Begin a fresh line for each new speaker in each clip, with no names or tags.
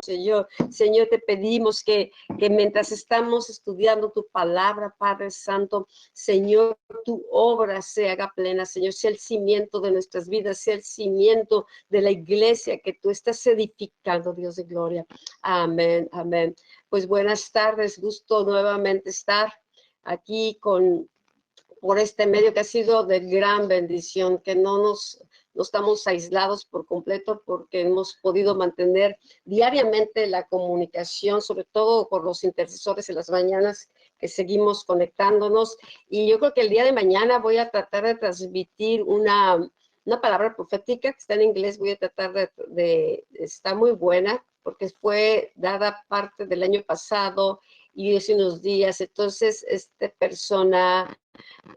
Señor. Señor, te pedimos que mientras estamos estudiando tu palabra, Padre Santo, Señor, tu obra se haga plena, Señor, sea el cimiento de nuestras vidas, sea el cimiento de la iglesia que tú estás edificando, Dios de gloria. Amén, amén. Pues buenas tardes, gusto nuevamente estar aquí por este medio que ha sido de gran bendición, que no estamos aislados por completo porque hemos podido mantener diariamente la comunicación, sobre todo por los intercesores en las mañanas que seguimos conectándonos. Y yo creo que el día de mañana voy a tratar de transmitir una palabra profética que está en inglés. Voy a tratar está muy buena porque fue dada parte del año pasado y hace unos días. Entonces, esta persona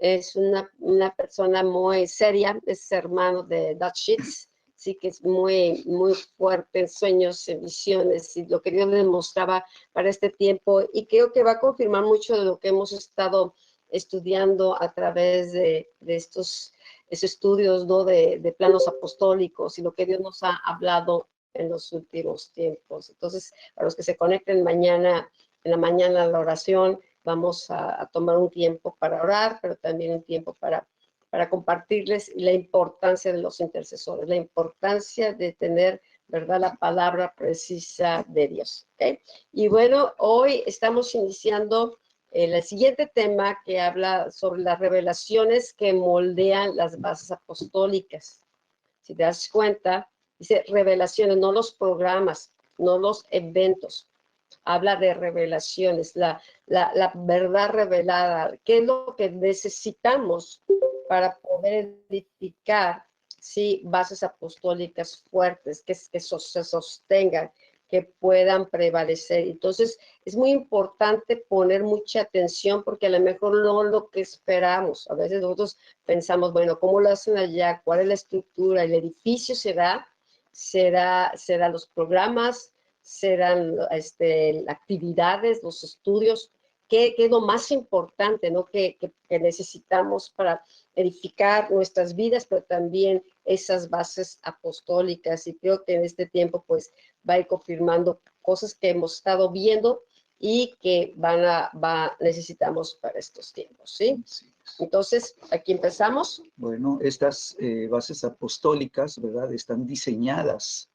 es una persona muy seria, es hermano de Dutch Sheets, sí que es muy, muy fuerte en sueños, en visiones, y lo que Dios le mostraba para este tiempo, y creo que va a confirmar mucho de lo que hemos estado estudiando a través de estos estudios, ¿no? de planos apostólicos y lo que Dios nos ha hablado en los últimos tiempos. Entonces, para los que se conecten mañana, en la mañana a la oración, vamos a tomar un tiempo para orar, pero también un tiempo para compartirles la importancia de los intercesores, la importancia de tener, ¿verdad?, la palabra precisa de Dios. ¿Okay? Y bueno, hoy estamos iniciando el siguiente tema que habla sobre las revelaciones que moldean las bases apostólicas. Si te das cuenta, dice revelaciones, no los programas, no los eventos. Habla de revelaciones, la verdad revelada, qué es lo que necesitamos para poder edificar, ¿sí?, bases apostólicas fuertes, que se sostengan, que puedan prevalecer. Entonces, es muy importante poner mucha atención porque a lo mejor no lo que esperamos. A veces nosotros pensamos, bueno, ¿cómo lo hacen allá? ¿Cuál es la estructura? El edificio será los programas, serán actividades, los estudios, ¿qué es lo más importante, ¿no? que necesitamos para edificar nuestras vidas, pero también esas bases apostólicas. Y creo que en este tiempo pues va a ir confirmando cosas que hemos estado viendo y que necesitamos para estos tiempos, ¿sí?
Sí.
Entonces, aquí empezamos.
Bueno, estas bases apostólicas, ¿verdad?, están diseñadas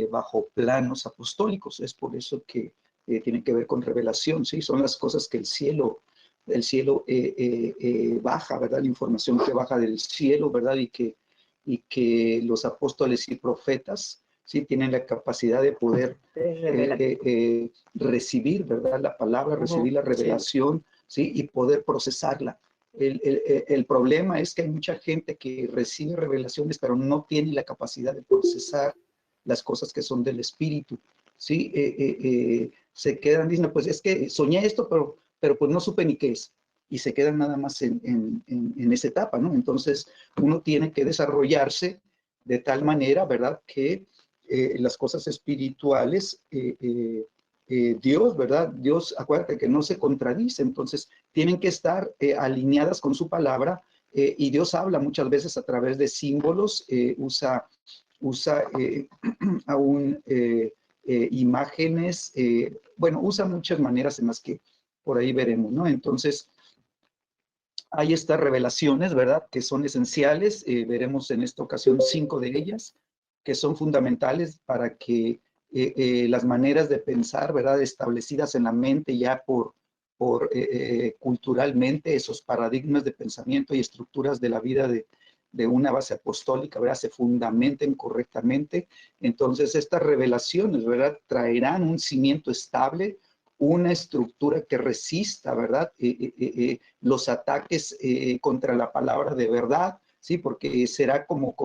bajo planos apostólicos. Es por eso que tienen que ver con revelación, ¿sí? Son las cosas que el cielo baja, ¿verdad? La información que baja del cielo, ¿verdad? Y que los apóstoles y profetas, ¿sí?, tienen la capacidad de poder recibir, ¿verdad?, la palabra, recibir la revelación, ¿sí?, y poder procesarla. El problema es que hay mucha gente que recibe revelaciones, pero no tiene la capacidad de procesar las cosas que son del Espíritu, ¿sí? Se quedan diciendo, pues es que soñé esto, pero pues no supe ni qué es. Y se quedan nada más en esa etapa, ¿no? Entonces, uno tiene que desarrollarse de tal manera, ¿verdad?, que las cosas espirituales, Dios, ¿verdad? Dios, acuérdate que no se contradice, entonces tienen que estar alineadas con su palabra, y Dios habla muchas veces a través de símbolos, usa aún imágenes, bueno, usa muchas maneras en las que por ahí veremos, ¿no? Entonces, hay estas revelaciones, ¿verdad?, que son esenciales. Veremos en esta ocasión 5 de ellas, que son fundamentales para que las maneras de pensar, ¿verdad?, establecidas en la mente ya por culturalmente, esos paradigmas de pensamiento y estructuras de la vida de una base apostólica, ¿verdad?, se fundamenten correctamente. Entonces, estas revelaciones, ¿verdad?, traerán un cimiento estable, una estructura que resista, ¿verdad?, los ataques contra la palabra de verdad, ¿sí? Porque será como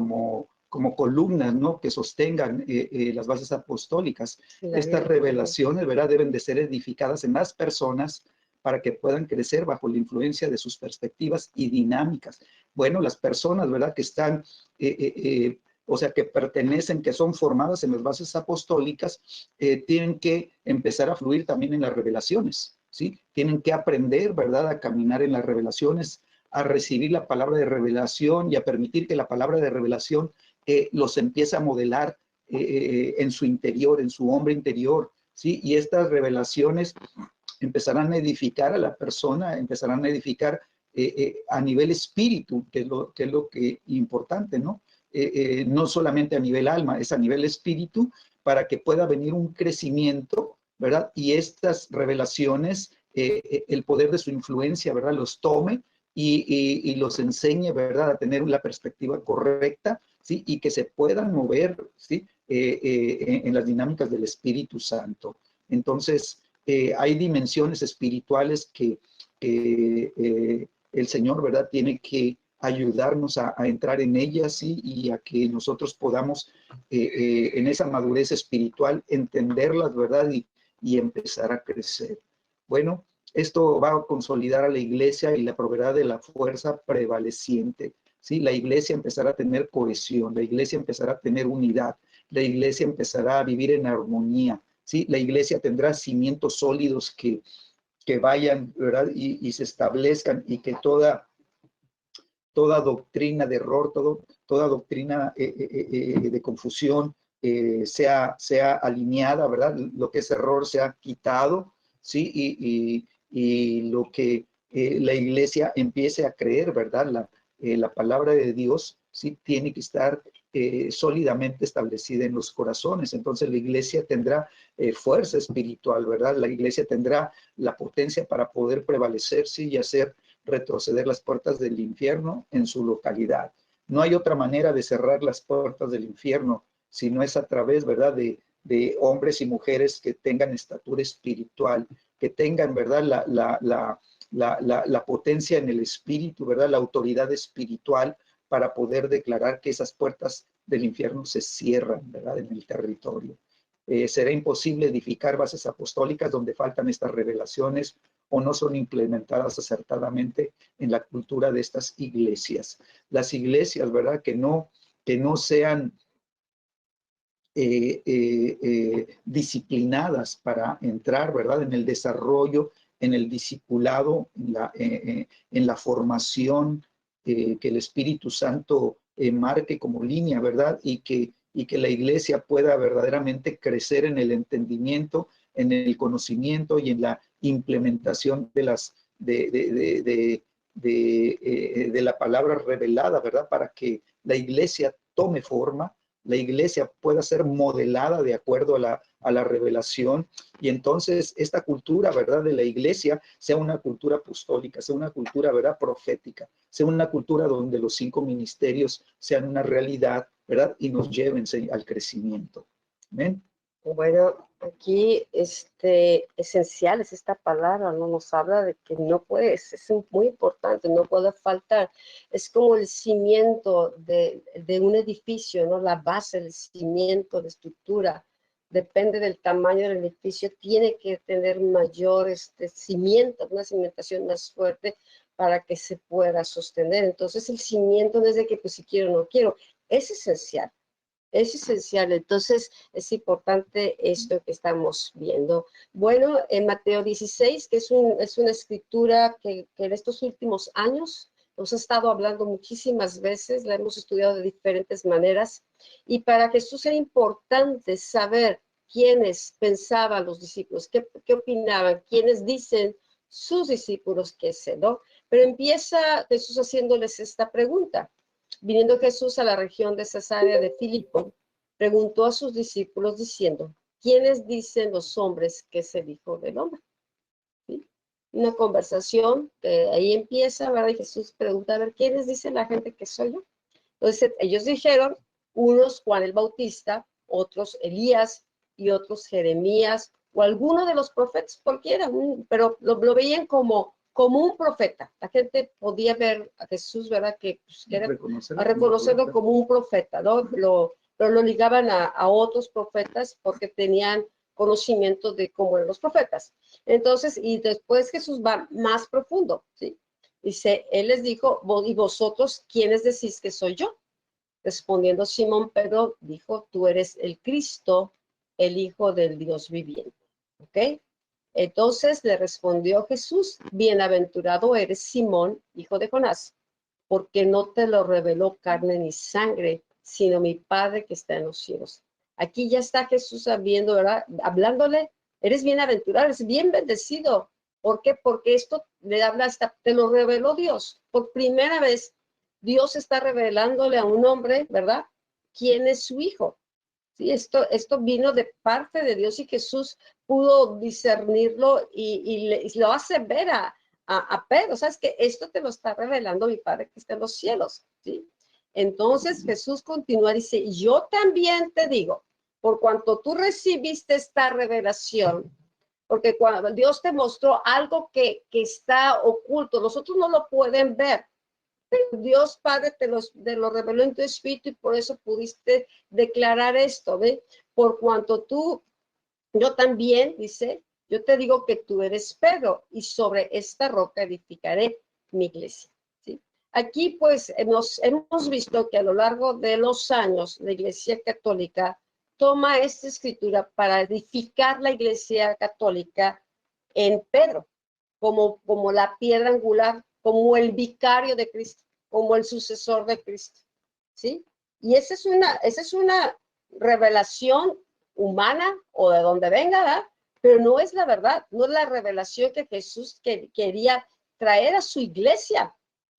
columnas, ¿no?, que sostengan las bases apostólicas. Estas revelaciones, ¿verdad?, deben de ser edificadas en las personas para que puedan crecer bajo la influencia de sus perspectivas y dinámicas. Bueno, las personas, ¿verdad?, que están, o sea, que pertenecen, que son formadas en las bases apostólicas, tienen que empezar a fluir también en las revelaciones, ¿sí? Tienen que aprender, ¿verdad?, a caminar en las revelaciones, a recibir la palabra de revelación y a permitir que la palabra de revelación los empiece a modelar en su interior, en su hombre interior, ¿sí? Y estas revelaciones empezarán a edificar a la persona, empezarán a edificar a nivel espíritu, que es lo que importante, ¿no? No solamente a nivel alma, es a nivel espíritu, para que pueda venir un crecimiento, ¿verdad? Y estas revelaciones, el poder de su influencia, ¿verdad? Los tome y los enseñe, ¿verdad? A tener la perspectiva correcta, ¿sí? Y que se puedan mover, ¿sí? En las dinámicas del Espíritu Santo. Entonces, hay dimensiones espirituales que el Señor, ¿verdad? Tiene que ayudarnos a entrar en ellas, ¿sí? Y a que nosotros podamos en esa madurez espiritual entenderlas, ¿verdad? Y empezar a crecer. Bueno, esto va a consolidar a la iglesia y la proveerá de la fuerza prevaleciente, ¿sí? La iglesia empezará a tener cohesión, la iglesia empezará a tener unidad, la iglesia empezará a vivir en armonía, ¿sí? La iglesia tendrá cimientos sólidos que vayan, ¿verdad? Y se establezcan y que toda doctrina de error, toda doctrina de confusión sea alineada, ¿verdad? Lo que es error sea quitado, ¿sí? Y lo que la iglesia empiece a creer, ¿verdad? La palabra de Dios, ¿sí? Tiene que estar sólidamente establecida en los corazones. Entonces la iglesia tendrá fuerza espiritual, ¿verdad? La iglesia tendrá la potencia para poder prevalecer, ¿sí? Y hacer retroceder las puertas del infierno en su localidad. No hay otra manera de cerrar las puertas del infierno, si no es a través, ¿verdad?, de hombres y mujeres que tengan estatura espiritual, que tengan, ¿verdad?, la potencia en el espíritu, ¿verdad?, la autoridad espiritual para poder declarar que esas puertas del infierno se cierran, ¿verdad?, en el territorio. Será imposible edificar bases apostólicas donde faltan estas revelaciones o no son implementadas acertadamente en la cultura de estas iglesias. Las iglesias, ¿verdad?, que no sean disciplinadas para entrar, ¿verdad?, en el desarrollo, en el discipulado, en la formación que el Espíritu Santo marque como línea, ¿verdad? Y que la iglesia pueda verdaderamente crecer en el entendimiento, en el conocimiento y en la implementación de la palabra revelada, ¿verdad? Para que la iglesia tome forma, la iglesia pueda ser modelada de acuerdo a la revelación, y entonces esta cultura, ¿verdad?, de la iglesia sea una cultura apostólica, sea una cultura, ¿verdad?, profética, sea una cultura donde los 5 ministerios sean una realidad, ¿verdad?, y nos lleven al crecimiento. Amén.
Bueno, aquí esencial es esta palabra, ¿no? Nos habla de que no puedes, es muy importante, no puede faltar. Es como el cimiento de un edificio, ¿no? La base, el cimiento, la estructura, depende del tamaño del edificio, tiene que tener mayor cimiento, una cimentación más fuerte para que se pueda sostener. Entonces el cimiento no es de que pues si quiero o no quiero, es esencial. Es esencial, entonces es importante esto que estamos viendo. Bueno, en Mateo 16, que es una escritura que en estos últimos años nos ha estado hablando muchísimas veces, la hemos estudiado de diferentes maneras, y para Jesús era importante saber quiénes pensaban los discípulos, qué opinaban, quiénes dicen sus discípulos que es, ¿no? Pero empieza Jesús haciéndoles esta pregunta. Viniendo Jesús a la región de Cesarea de Filipo, preguntó a sus discípulos diciendo, ¿quiénes dicen los hombres que es el Hijo del Hombre? ¿Sí? Una conversación que ahí empieza, ¿verdad? Y Jesús pregunta, a ver, ¿quiénes dicen la gente que soy yo? Entonces ellos dijeron, unos Juan el Bautista, otros Elías y otros Jeremías o alguno de los profetas, cualquiera, pero lo veían como un profeta. La gente podía ver a Jesús, ¿verdad? Que era a reconocerlo como un profeta, ¿no? Pero lo ligaban a otros profetas porque tenían conocimiento de cómo eran los profetas. Entonces, y después Jesús va más profundo, ¿sí? Dice, él les dijo, ¿y vosotros quiénes decís que soy yo? Respondiendo Simón Pedro, dijo, tú eres el Cristo, el Hijo del Dios viviente. ¿Ok? Entonces le respondió Jesús, bienaventurado eres Simón, hijo de Jonás, porque no te lo reveló carne ni sangre, sino mi Padre que está en los cielos. Aquí ya está Jesús sabiendo, ¿verdad? Hablándole, eres bienaventurado, eres bien bendecido. ¿Por qué? Porque esto le habla hasta, te lo reveló Dios. Por primera vez, Dios está revelándole a un hombre, ¿verdad? ¿Quién es su hijo? Sí, esto vino de parte de Dios y Jesús pudo discernirlo y lo hace ver a Pedro. ¿Sabes que esto te lo está revelando mi Padre que está en los cielos? ¿Sí? Entonces Jesús continúa, dice, yo también te digo, por cuanto tú recibiste esta revelación, porque cuando Dios te mostró algo que está oculto, nosotros no lo pueden ver, pero Dios Padre te lo reveló en tu espíritu y por eso pudiste declarar esto, ¿ve? Por cuanto tú, yo también, dice, yo te digo que tú eres Pedro y sobre esta roca edificaré mi iglesia, ¿sí? Aquí pues hemos visto que a lo largo de los años la Iglesia Católica toma esta escritura para edificar la Iglesia Católica en Pedro, como la piedra angular, como el vicario de Cristo, como el sucesor de Cristo, ¿sí? Y esa es una revelación humana o de donde venga, ¿verdad? Pero no es la verdad, no es la revelación que Jesús quería traer a su iglesia.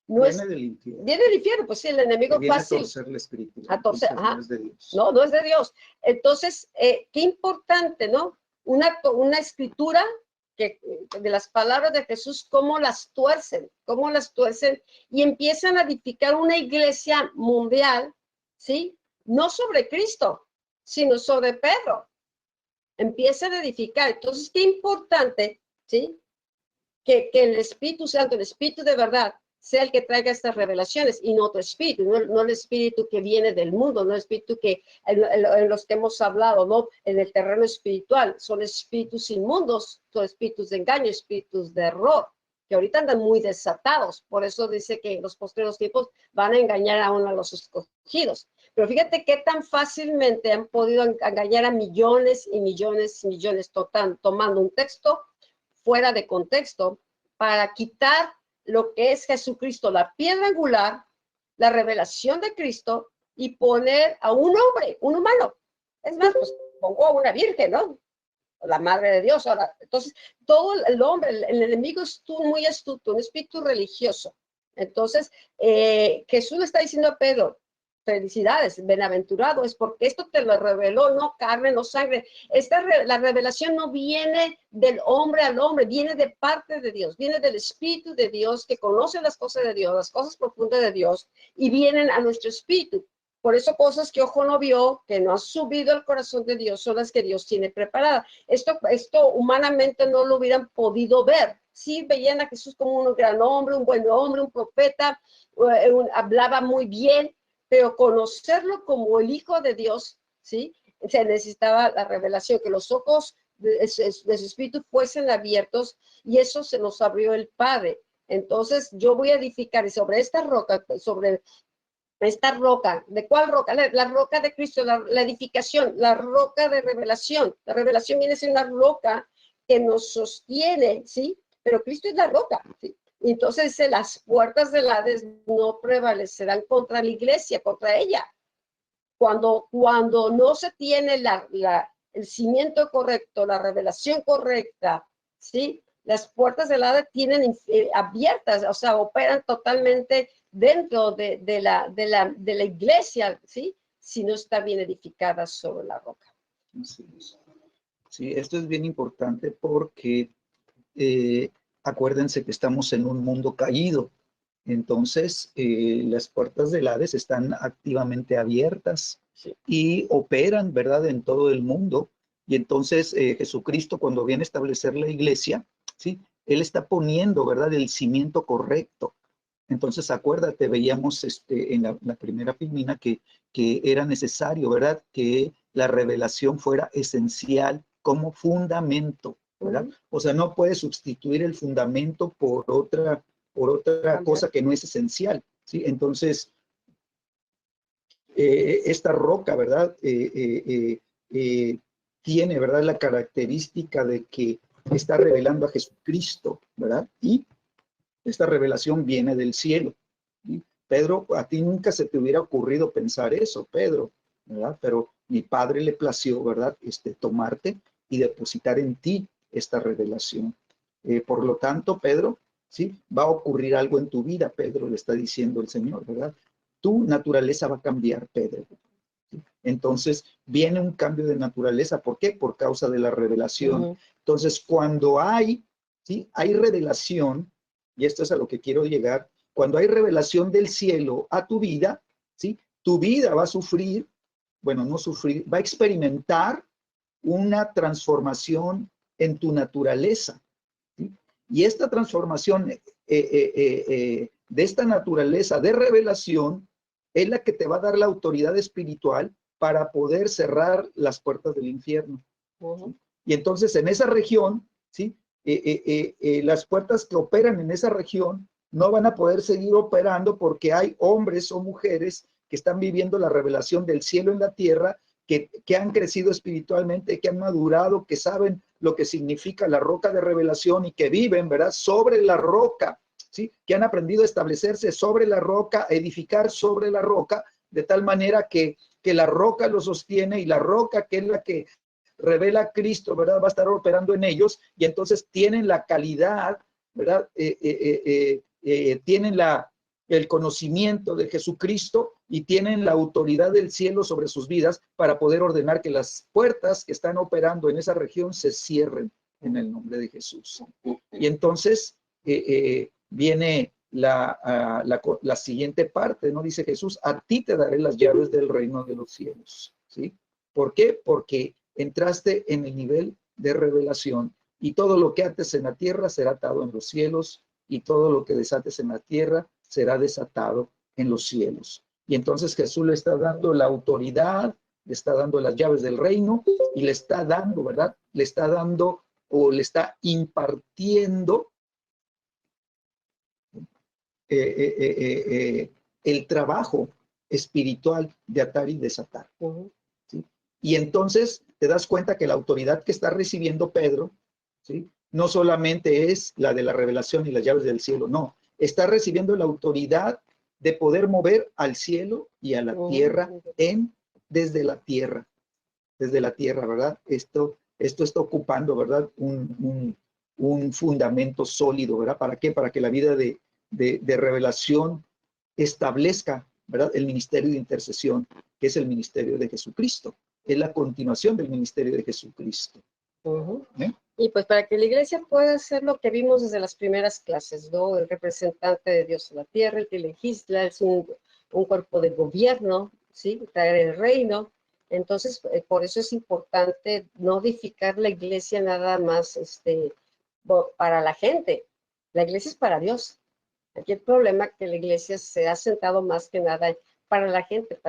No
viene
es,
del infierno.
viene del infierno, pues sí, el enemigo
viene
fácil.
A torcer el espíritu.
A torcer,
no es de Dios.
No, no es de Dios. Entonces, qué importante, ¿no? Una escritura que, de las palabras de Jesús, cómo las tuercen y empiezan a edificar una iglesia mundial, ¿sí? No sobre Cristo, sino sobre Pedro. Empiezan a edificar. Entonces, qué importante, ¿sí? Que el Espíritu Santo, el Espíritu de verdad, sea el que traiga estas revelaciones y no otro espíritu, no el espíritu que viene del mundo, no el espíritu que en los que hemos hablado, ¿no? En el terreno espiritual, son espíritus inmundos, son espíritus de engaño, espíritus de error, que ahorita andan muy desatados, por eso dice que en los posteriores tiempos van a engañar aún a los escogidos. Pero fíjate qué tan fácilmente han podido engañar a millones y millones y millones, tomando un texto fuera de contexto para quitar lo que es Jesucristo, la piedra angular, la revelación de Cristo y poner a un hombre, un humano. Es más, pues pongo a una virgen, ¿no? La madre de Dios. Ahora, entonces, todo el hombre, el enemigo es muy astuto, un espíritu religioso. Entonces, Jesús le está diciendo a Pedro, felicidades, bienaventurado es porque esto te lo reveló, no carne, no sangre. La revelación no viene del hombre al hombre, viene de parte de Dios, viene del Espíritu de Dios que conoce las cosas de Dios, las cosas profundas de Dios y vienen a nuestro espíritu. Por eso cosas que ojo no vio, que no han subido al corazón de Dios, son las que Dios tiene preparadas. Esto humanamente no lo hubieran podido ver. Sí, veían a Jesús como un gran hombre, un buen hombre, un profeta, hablaba muy bien, pero conocerlo como el Hijo de Dios, ¿sí? Se necesitaba la revelación, que los ojos de su espíritu fuesen abiertos y eso se nos abrió el Padre. Entonces yo voy a edificar sobre esta roca, ¿de cuál roca? La roca de Cristo, la edificación, la roca de revelación. La revelación viene a ser una roca que nos sostiene, ¿sí? Pero Cristo es la roca, ¿sí? Entonces las puertas del Hades no prevalecerán contra la iglesia, contra ella. Cuando no se tiene el cimiento correcto, la revelación correcta, ¿sí? Las puertas del Hades tienen abiertas, o sea, operan totalmente dentro de la iglesia, ¿sí? Si no está bien edificada sobre la roca.
Sí, esto es bien importante porque acuérdense que estamos en un mundo caído. Entonces, las puertas del Hades están activamente abiertas, sí, y operan, ¿verdad?, en todo el mundo. Y entonces Jesucristo, cuando viene a establecer la iglesia, ¿sí?, Él está poniendo, ¿verdad?, el cimiento correcto. Entonces, acuérdate, veíamos en la primera filmina que era necesario, ¿verdad?, que la revelación fuera esencial como fundamento, ¿verdad? O sea, no puedes sustituir el fundamento por otra cosa que no es esencial, ¿sí? Entonces, esta roca, ¿verdad?, tiene, ¿verdad?, la característica de que está revelando a Jesucristo, ¿verdad? Y esta revelación viene del cielo, ¿sí? Pedro, a ti nunca se te hubiera ocurrido pensar eso, Pedro, ¿verdad? Pero mi Padre le plació, ¿verdad? Tomarte y depositar en ti esta revelación. Por lo tanto, Pedro, ¿sí? Va a ocurrir algo en tu vida, Pedro, le está diciendo el Señor, ¿verdad? Tu naturaleza va a cambiar, Pedro. ¿Sí? Entonces, viene un cambio de naturaleza. ¿Por qué? Por causa de la revelación. Entonces, cuando hay, ¿sí? Hay revelación, y esto es a lo que quiero llegar, cuando hay revelación del cielo a tu vida, ¿sí? Tu vida va a sufrir, bueno, no sufrir, va a experimentar una transformación en tu naturaleza. ¿Sí? Y esta transformación de esta naturaleza de revelación es la que te va a dar la autoridad espiritual para poder cerrar las puertas del infierno. ¿Sí? Y entonces en esa región, ¿sí? Las puertas que operan en esa región no van a poder seguir operando porque hay hombres o mujeres que están viviendo la revelación del cielo en la tierra, que han crecido espiritualmente, que han madurado, que saben lo que significa la roca de revelación y que viven, ¿verdad? Sobre la roca, ¿sí? Que han aprendido a establecerse sobre la roca, a edificar sobre la roca, de tal manera que la roca los sostiene y la roca, que es la que revela a Cristo, ¿verdad? Va a estar operando en ellos y entonces tienen la calidad, ¿verdad? Tienen el conocimiento de Jesucristo y tienen la autoridad del cielo sobre sus vidas para poder ordenar que las puertas que están operando en esa región se cierren en el nombre de Jesús. Y entonces viene la siguiente parte, ¿no? Dice Jesús, a ti te daré las llaves del reino de los cielos, ¿sí? ¿Por qué? Porque entraste en el nivel de revelación y todo lo que ates en la tierra será atado en los cielos y todo lo que desates en la tierra será desatado en los cielos. Y entonces Jesús le está dando la autoridad, le está dando las llaves del reino y le está dando, ¿verdad? Le está dando o le está impartiendo el trabajo espiritual de atar y desatar. ¿Sí? Y entonces te das cuenta que la autoridad que está recibiendo Pedro, ¿sí? No solamente es la de la revelación y las llaves del cielo, no, está recibiendo la autoridad de poder mover al cielo y a la tierra desde la tierra, ¿verdad? Esto está ocupando, ¿verdad? Un fundamento sólido, ¿verdad? ¿Para qué? Para que la vida de revelación establezca, ¿verdad? El ministerio de intercesión, que es el ministerio de Jesucristo. Es la continuación del ministerio de Jesucristo.
Y pues para que la iglesia pueda hacer lo que vimos desde las primeras clases, ¿no? El representante de Dios en la tierra, el que legisla, es un cuerpo de gobierno, ¿sí? Traer el reino. Entonces, por eso es importante no edificar la iglesia nada más para la gente. La iglesia es para Dios. Aquí el problema es que la iglesia se ha sentado más que nada para la gente,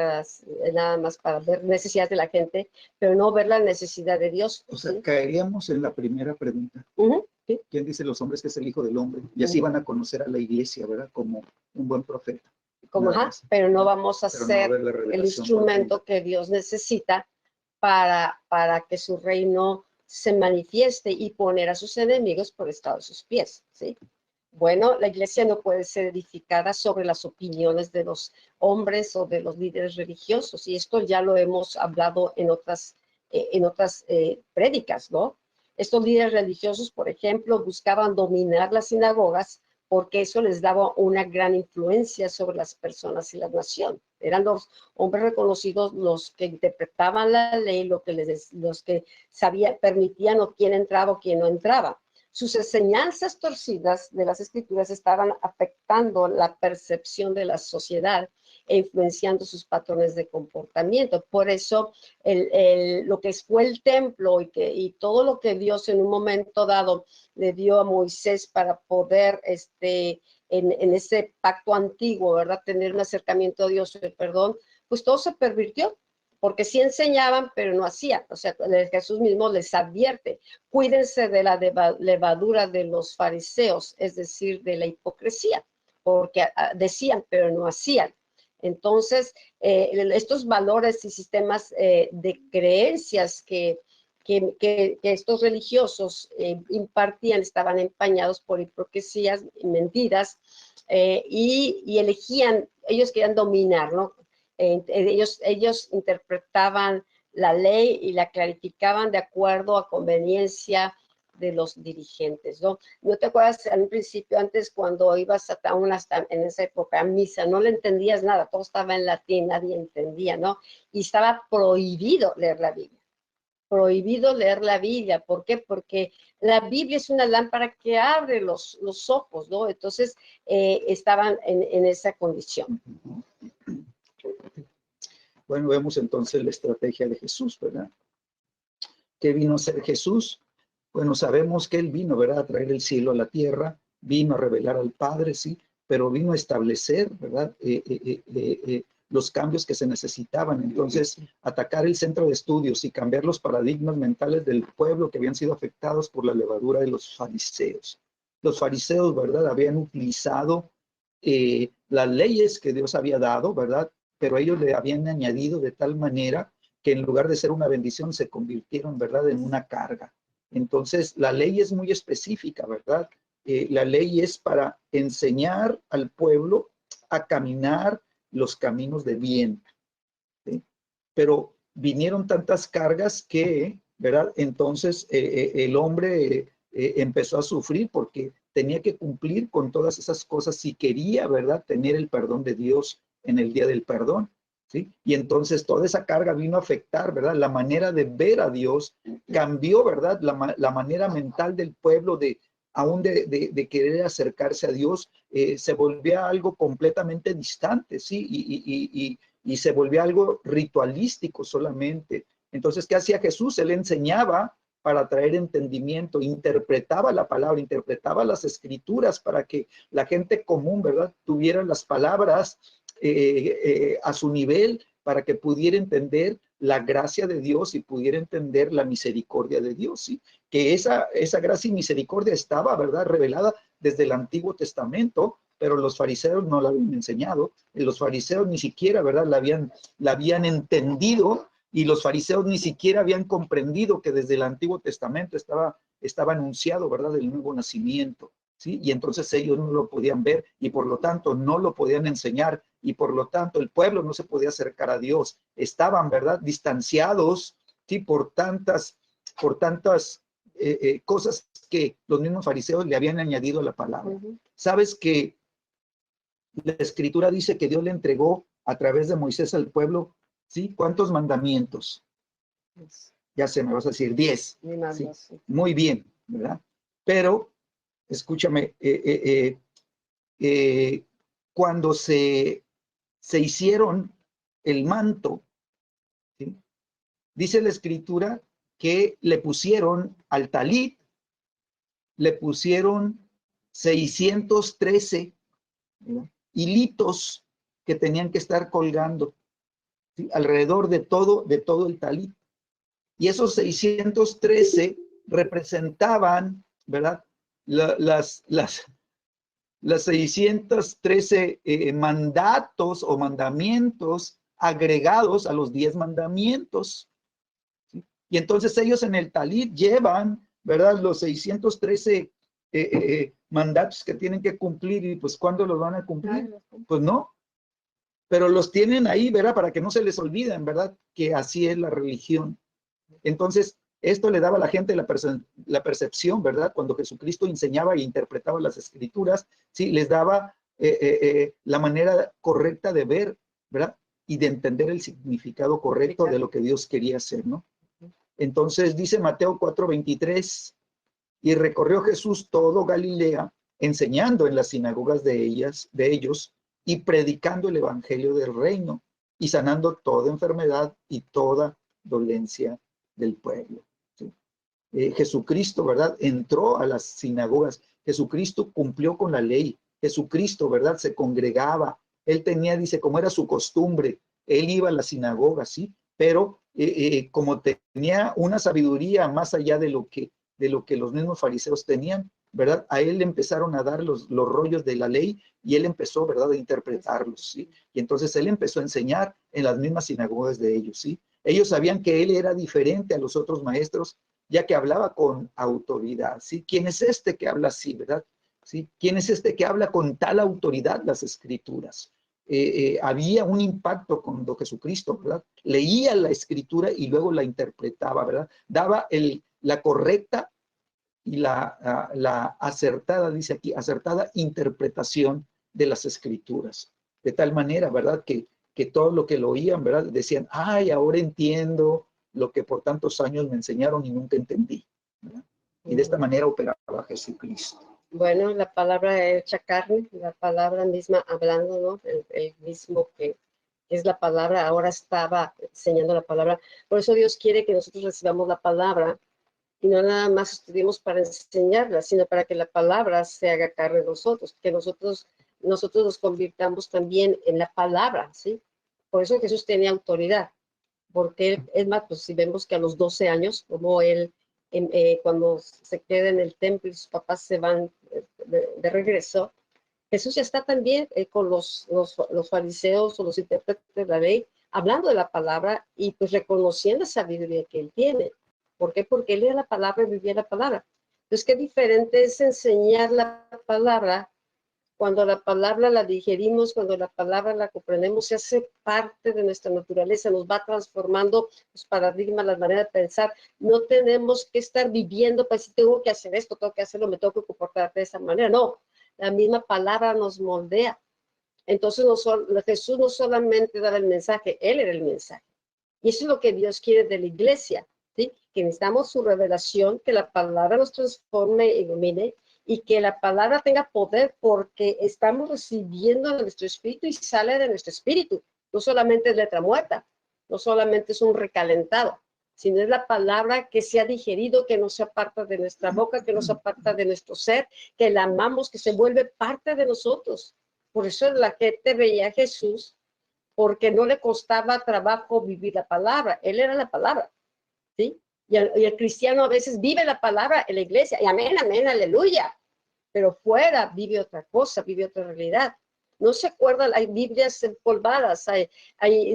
nada más para ver necesidades de la gente, pero no ver la necesidad de Dios.
O sea, caeríamos en la primera pregunta.
¿Sí?
¿Quién dice los hombres que es el Hijo del Hombre? Y así van a conocer a la iglesia, ¿verdad? Como un buen profeta.
Pero no vamos a ser el instrumento que Dios necesita para que su reino se manifieste y poner a sus enemigos por estrado de sus pies, ¿sí? Bueno, la iglesia no puede ser edificada sobre las opiniones de los hombres o de los líderes religiosos, y esto ya lo hemos hablado en otras prédicas, ¿no? Estos líderes religiosos, por ejemplo, buscaban dominar las sinagogas porque eso les daba una gran influencia sobre las personas y la nación. Eran los hombres reconocidos los que interpretaban la ley, los que permitían o quién entraba o quién no entraba. Sus enseñanzas torcidas de las escrituras estaban afectando la percepción de la sociedad e influenciando sus patrones de comportamiento. Por eso lo que fue el templo y todo lo que Dios en un momento dado le dio a Moisés para poder en ese pacto antiguo, ¿verdad? Tener un acercamiento a Dios, el perdón, pues todo se pervirtió. Porque sí enseñaban, pero no hacían. O sea, Jesús mismo les advierte, cuídense de la levadura de los fariseos, es decir, de la hipocresía, porque decían, pero no hacían. Entonces, estos valores y sistemas de creencias que estos religiosos impartían estaban empañados por hipocresías, mentiras, y elegían, ellos querían dominar, ¿no? Ellos interpretaban la ley y la clarificaban de acuerdo a conveniencia de los dirigentes, ¿no? ¿No te acuerdas en un principio, antes cuando ibas en esa época a misa, no le entendías nada, todo estaba en latín, nadie entendía, ¿no? Y estaba prohibido leer la Biblia. Prohibido leer la Biblia. ¿Por qué? Porque la Biblia es una lámpara que abre los ojos, ¿no? Entonces, estaban en esa condición.
Bueno, vemos entonces la estrategia de Jesús, ¿verdad? ¿Qué vino a ser Jesús? Bueno, sabemos que Él vino, ¿verdad? A traer el cielo a la tierra, vino a revelar al Padre, sí, pero vino a establecer, ¿verdad? Los cambios que se necesitaban. Entonces, atacar el centro de estudios y cambiar los paradigmas mentales del pueblo que habían sido afectados por la levadura de los fariseos. Los fariseos, ¿verdad? Habían utilizado las leyes que Dios había dado, ¿verdad? Pero ellos le habían añadido de tal manera que en lugar de ser una bendición se convirtieron, ¿verdad?, en una carga. Entonces, la ley es muy específica, ¿verdad? La ley es para enseñar al pueblo a caminar los caminos de bien, ¿sí? Pero vinieron tantas cargas que, ¿verdad? Entonces, el hombre empezó a sufrir porque tenía que cumplir con todas esas cosas si quería, ¿verdad?, tener el perdón de Dios en el día del perdón. ¿Sí? Y entonces toda esa carga vino a afectar, ¿verdad? La manera de ver a Dios cambió, ¿verdad? La manera mental del pueblo aún de querer acercarse a Dios, se volvía algo completamente distante, ¿sí? Y se volvía algo ritualístico solamente. Entonces, ¿qué hacía Jesús? Él enseñaba para traer entendimiento, interpretaba la palabra, interpretaba las escrituras para que la gente común, ¿verdad?, tuviera las palabras a su nivel para que pudiera entender la gracia de Dios y pudiera entender la misericordia de Dios, ¿sí? Que esa gracia y misericordia estaba, ¿verdad?, revelada desde el Antiguo Testamento, pero los fariseos no la habían enseñado, los fariseos ni siquiera, ¿verdad?, la habían entendido, y los fariseos ni siquiera habían comprendido que desde el Antiguo Testamento estaba anunciado, ¿verdad?, el nuevo nacimiento. ¿Sí? Y entonces ellos no lo podían ver y por lo tanto no lo podían enseñar y por lo tanto el pueblo no se podía acercar a Dios. Estaban, ¿verdad?, distanciados, ¿sí?, por tantas cosas que los mismos fariseos le habían añadido a la palabra. ¿Sabes que la Escritura dice que Dios le entregó a través de Moisés al pueblo, ¿sí?, ¿cuántos mandamientos? Ya se me vas a decir 10. ¿Sí? Muy bien, ¿verdad? Pero escúchame, cuando se hicieron el manto, ¿sí?, dice la Escritura que le pusieron al talit, le pusieron 613, ¿verdad?, hilitos que tenían que estar colgando, ¿sí?, alrededor de todo el talit. Y esos 613 representaban, ¿verdad?, las 613 mandatos o mandamientos agregados a los 10 mandamientos. ¿Sí? Y entonces ellos en el talit llevan, ¿verdad?, los 613 mandatos que tienen que cumplir, y pues ¿cuándo los van a cumplir? Pues no, pero los tienen ahí, ¿verdad?, para que no se les olviden, ¿verdad?, que así es la religión. Entonces, esto le daba a la gente la percepción, ¿verdad?, cuando Jesucristo enseñaba e interpretaba las Escrituras, ¿sí?, les daba la manera correcta de ver, ¿verdad?, y de entender el significado correcto de lo que Dios quería hacer, ¿no? Entonces, dice Mateo 4:23, y recorrió Jesús todo Galilea, enseñando en las sinagogas de ellos, y predicando el evangelio del reino, y sanando toda enfermedad y toda dolencia del pueblo. ¿Sí? Jesucristo, ¿verdad?, entró a las sinagogas. Jesucristo cumplió con la ley. Jesucristo, ¿verdad?, se congregaba. Él tenía, dice, como era su costumbre, él iba a la sinagoga, ¿sí? Pero como tenía una sabiduría más allá de lo que los mismos fariseos tenían, ¿verdad?, a él le empezaron a dar los rollos de la ley y él empezó, ¿verdad?, a interpretarlos, ¿sí? Y entonces él empezó a enseñar en las mismas sinagogas de ellos, ¿sí? Ellos sabían que él era diferente a los otros maestros, ya que hablaba con autoridad, ¿sí? ¿Quién es este que habla así, verdad? ¿Sí? ¿Quién es este que habla con tal autoridad las Escrituras? había un impacto cuando Jesucristo, ¿verdad? Leía la escritura y luego la interpretaba, ¿verdad? Daba la correcta y la acertada, dice aquí, acertada interpretación de las escrituras. De tal manera, ¿verdad? Que todo lo que lo oían, ¿verdad? Decían, ay, ahora entiendo lo que por tantos años me enseñaron y nunca entendí, ¿verdad? Y de esta manera operaba Jesucristo.
Bueno, la palabra hecha carne, la palabra misma hablando, ¿no? El mismo que es la palabra, ahora estaba enseñando la palabra. Por eso Dios quiere que nosotros recibamos la palabra y no nada más estudiemos para enseñarla, sino para que la palabra se haga carne de nosotros, que nosotros nos convirtamos también en la palabra, ¿sí? Por eso Jesús tenía autoridad, porque es más, pues si vemos que a los 12 años, como él, cuando se queda en el templo y sus papás se van de regreso, Jesús ya está también con los fariseos o los intérpretes de la ley, hablando de la palabra y pues reconociendo esa sabiduría que él tiene. ¿Por qué? Porque él leía la palabra y vivía la palabra. Entonces, qué diferente es enseñar la palabra cuando la palabra la digerimos, cuando la palabra la comprendemos, se hace parte de nuestra naturaleza, nos va transformando los paradigmas, la manera de pensar. No tenemos que estar viviendo, pues si tengo que hacer esto, tengo que hacerlo, me tengo que comportar de esa manera. No, la misma palabra nos moldea. Entonces Jesús no solamente daba el mensaje, Él era el mensaje. Y eso es lo que Dios quiere de la iglesia, ¿sí? Que necesitamos su revelación, que la palabra nos transforme y ilumine, y que la palabra tenga poder porque estamos recibiendo de nuestro espíritu y sale de nuestro espíritu. No solamente es letra muerta, no solamente es un recalentado, sino es la palabra que se ha digerido, que no se aparta de nuestra boca, que no se aparta de nuestro ser, que la amamos, que se vuelve parte de nosotros. Por eso la gente veía a Jesús porque no le costaba trabajo vivir la palabra, él era la palabra, ¿sí? Y el cristiano a veces vive la palabra en la iglesia, y amén, amén, aleluya, pero fuera vive otra cosa, vive otra realidad. No se acuerda, hay Biblias empolvadas,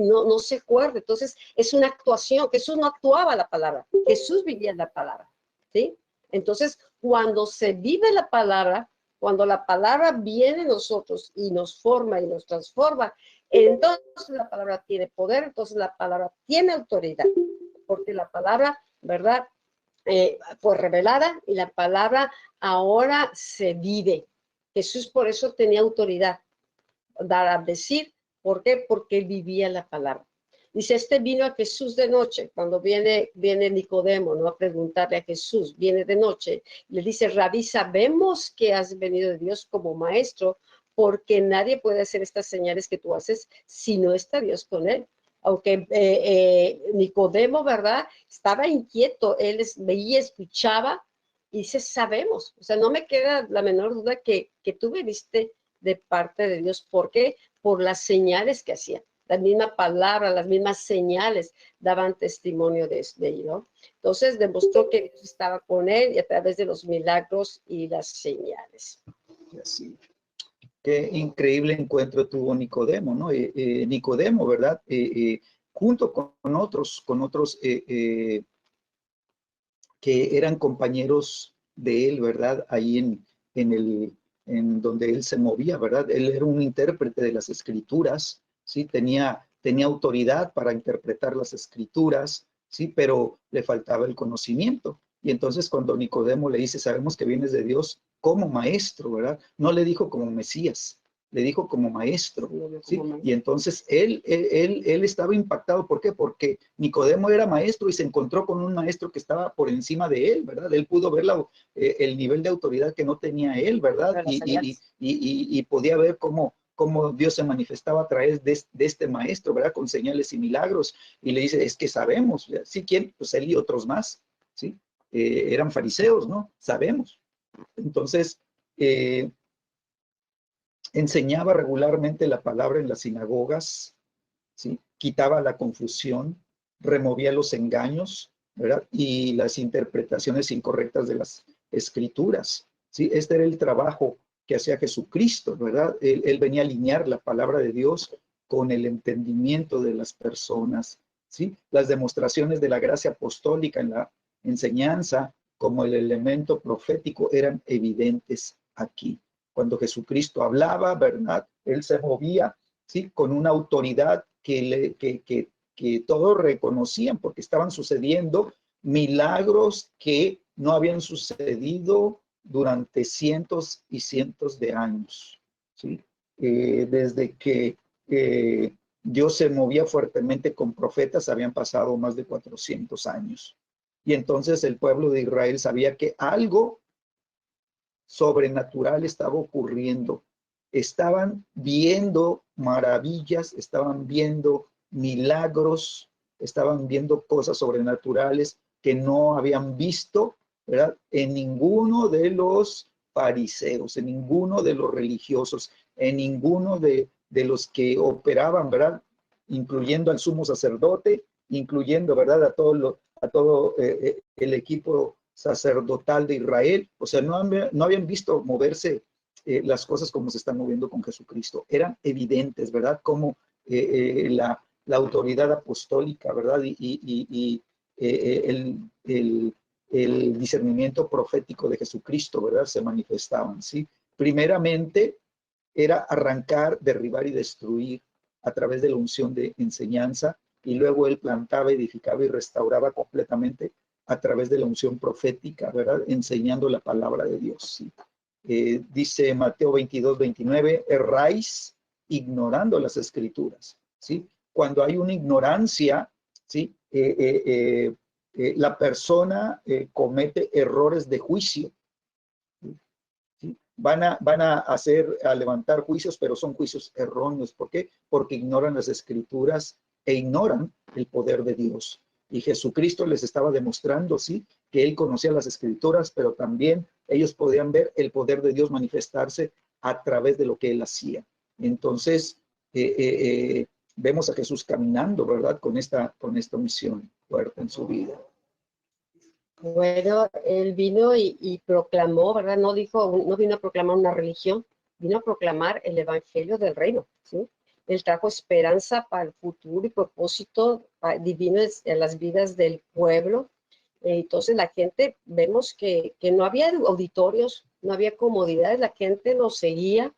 no se acuerda, entonces es una actuación, Jesús no actuaba la palabra, Jesús vivía la palabra, ¿sí? Entonces, cuando se vive la palabra, cuando la palabra viene a nosotros y nos forma y nos transforma, entonces la palabra tiene poder, entonces la palabra tiene autoridad, porque la palabra, ¿verdad? Fue revelada y la palabra ahora se vive. Jesús por eso tenía autoridad, dar a decir, ¿por qué? Porque él vivía la palabra. Dice, vino a Jesús de noche, cuando viene Nicodemo, ¿no? A preguntarle a Jesús, viene de noche, le dice, Rabí, sabemos que has venido de Dios como maestro, porque nadie puede hacer estas señales que tú haces si no está Dios con él. Aunque Nicodemo, ¿verdad? Estaba inquieto, él veía, escuchaba, y dice, sabemos, o sea, no me queda la menor duda que tú viviste de parte de Dios. ¿Por qué? Por las señales que hacía. La misma palabra, las mismas señales daban testimonio de ello, ¿no? Entonces demostró que Dios estaba con él y a través de los milagros y las señales.
Así. Qué increíble encuentro tuvo Nicodemo, ¿no? Nicodemo, ¿verdad? Junto con otros que eran compañeros de él, ¿verdad? Ahí en donde él se movía, ¿verdad? Él era un intérprete de las escrituras, ¿sí? Tenía autoridad para interpretar las escrituras, ¿sí? Pero le faltaba el conocimiento. Y entonces cuando Nicodemo le dice, sabemos que vienes de Dios como maestro, ¿verdad? No le dijo como Mesías, le dijo como maestro, ¿sí? Y entonces él estaba impactado. ¿Por qué? Porque Nicodemo era maestro y se encontró con un maestro que estaba por encima de él, ¿verdad? Él pudo ver el nivel de autoridad que no tenía él, ¿verdad? Y podía ver cómo Dios se manifestaba a través de este maestro, ¿verdad? Con señales y milagros. Y le dice, es que sabemos, ¿sí? ¿Quién? Pues él y otros más, ¿sí? Eran fariseos, ¿no? Sabemos. Entonces, enseñaba regularmente la palabra en las sinagogas, ¿sí? Quitaba la confusión, removía los engaños, ¿verdad? Y las interpretaciones incorrectas de las escrituras, ¿sí? Este era el trabajo que hacía Jesucristo, ¿verdad? Él venía a alinear la palabra de Dios con el entendimiento de las personas, ¿sí? Las demostraciones de la gracia apostólica en la enseñanza, como el elemento profético, eran evidentes aquí. Cuando Jesucristo hablaba, ¿verdad? Él se movía ¿sí? Con una autoridad que todos reconocían, porque estaban sucediendo milagros que no habían sucedido durante cientos y cientos de años, ¿sí? Desde que Dios se movía fuertemente con profetas, habían pasado más de 400 años. Y entonces el pueblo de Israel sabía que algo sobrenatural estaba ocurriendo. Estaban viendo maravillas, estaban viendo milagros, estaban viendo cosas sobrenaturales que no habían visto, ¿verdad? En ninguno de los fariseos, en ninguno de los religiosos, en ninguno de los que operaban, ¿verdad? Incluyendo al sumo sacerdote, incluyendo, ¿verdad? A todo el equipo sacerdotal de Israel. O sea, no habían visto moverse las cosas como se están moviendo con Jesucristo. Eran evidentes, ¿verdad? Como la autoridad apostólica, ¿verdad? Y el discernimiento profético de Jesucristo, ¿verdad? Se manifestaban, ¿sí? Primeramente era arrancar, derribar y destruir a través de la unción de enseñanza, y luego él plantaba, edificaba y restauraba completamente a través de la unción profética, ¿verdad? Enseñando la palabra de Dios, ¿sí? Dice Mateo 22, 29, erráis ignorando las escrituras, ¿sí? Cuando hay una ignorancia, ¿sí? La persona comete errores de juicio, ¿sí? Van a levantar juicios, pero son juicios erróneos. ¿Por qué? Porque ignoran las escrituras e ignoran el poder de Dios. Y Jesucristo les estaba demostrando, sí, que él conocía las escrituras, pero también ellos podían ver el poder de Dios manifestarse a través de lo que él hacía. Entonces, vemos a Jesús caminando, ¿verdad? Con esta misión fuerte en su vida.
Bueno, él vino y proclamó, ¿verdad? No vino a proclamar una religión, vino a proclamar el evangelio del reino, ¿sí? Él trajo esperanza para el futuro y propósito divino en las vidas del pueblo. Entonces la gente, vemos que no había auditorios, no había comodidades, la gente lo seguía,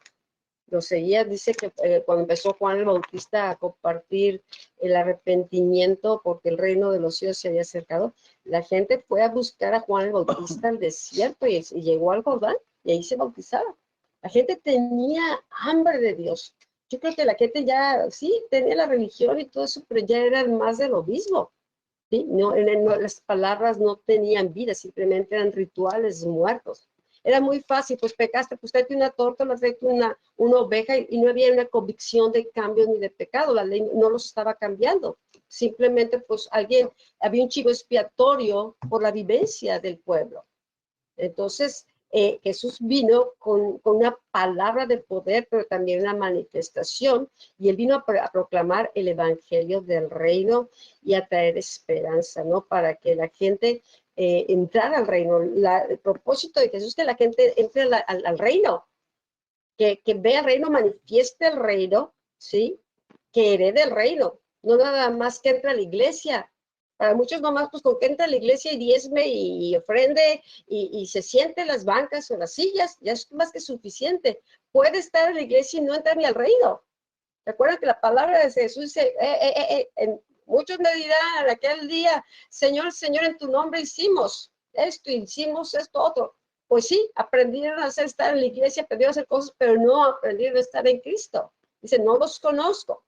dice que cuando empezó Juan el Bautista a compartir el arrepentimiento porque el reino de los cielos se había acercado, la gente fue a buscar a Juan el Bautista al desierto y llegó al Jordán y ahí se bautizaba. La gente tenía hambre de Dios. Yo creo que la gente ya, sí, tenía la religión y todo eso, pero ya era más de lo mismo. ¿Sí? Las palabras no tenían vida, simplemente eran rituales muertos. Era muy fácil, pues pecaste, pues tráete una torta, tráete una oveja, y no había una convicción de cambio ni de pecado, la ley no los estaba cambiando. Simplemente, pues había un chivo expiatorio por la vivencia del pueblo. Entonces, Jesús vino con una palabra de poder, pero también una manifestación, y él vino a proclamar el evangelio del reino y a traer esperanza, ¿no? Para que la gente entrara al reino. El propósito de Jesús es que la gente entre al reino, que vea el reino, manifieste el reino, ¿sí? Que herede el reino, no nada más que entre a la iglesia. Para muchos nomás, pues con que entra a la iglesia y diezme y ofrende y se siente en las bancas o en las sillas, ya es más que suficiente. Puede estar en la iglesia y no entrar ni al reino. Recuerda que la palabra de Jesús dice, muchos me dirán en aquel día, Señor, Señor, en tu nombre hicimos esto, otro. Pues sí, aprendieron a estar en la iglesia, aprendieron a hacer cosas, pero no aprendieron a estar en Cristo. Dice, no los conozco.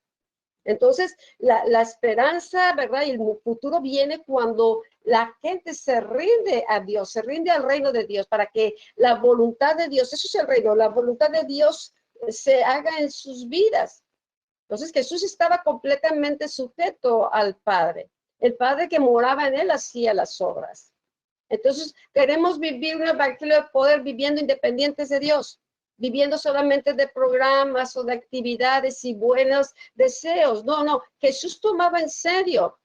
Entonces, la esperanza, ¿verdad? Y el futuro viene cuando la gente se rinde a Dios, se rinde al reino de Dios, para que la voluntad de Dios, eso es el reino, la voluntad de Dios se haga en sus vidas. Entonces, Jesús estaba completamente sujeto al Padre. El Padre que moraba en él hacía las obras. Entonces, queremos vivir un evangelio de poder viviendo independientes de Dios, viviendo solamente de programas o de actividades y buenos deseos. No, Jesús tomaba en serio.